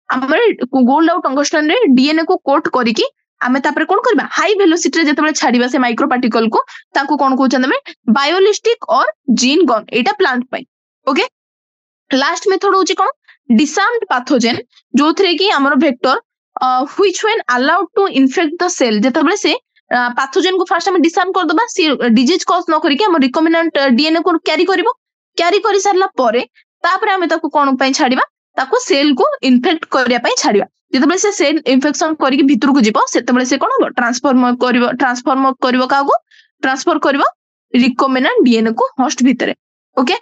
[SPEAKER 1] हमर गोल्ड आउट टंगस्टन रे डीएनए को कोट करिकी आमे तापर कोन करबा हाई वेलोसिटी रे जतबे छाडीबा से माइक्रो पार्टिकल को ताको कोन कहउछन हमें बायोलिस्टिक और जीन गन एटा प्लांट पई ओके लास्ट मेथड होची कोन disarmed pathogen जो थरे की हमरो vector which when allowed to infect the cell जेतबले से पैथोजेन को फर्स्ट हम डिसआर्म कर दबा सी डिजीज कॉज न करी के हम रिकॉम्बिनेंट डीएनए को कैरी करी सारला परे तापरे हम ताको कोन पई छाडीबा ताको सेल को इन्फेक्ट करिया पई छाडीबा जेतबले से सेल इन्फेक्शन करी के भीतर को जीवो सेतबले से कोन ट्रांसफॉर्म करबो कागो ट्रांसफर करबो रिकॉम्बिनेंट डीएनए को होस्ट भीतरे okay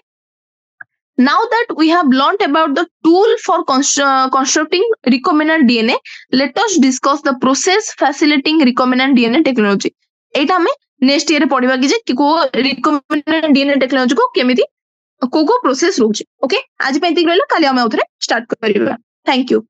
[SPEAKER 1] Now that we have learned about the tool for constructing recombinant DNA, let us discuss the process facilitating recombinant DNA technology. एटा हमें नेक्स्ट ईयर पढिबा कि जे को recombinant DNA technology को केमिति को process रोचे okay आज पे एतिक रहला काली हम आउथरे स्टार्ट करिबा थैंक यू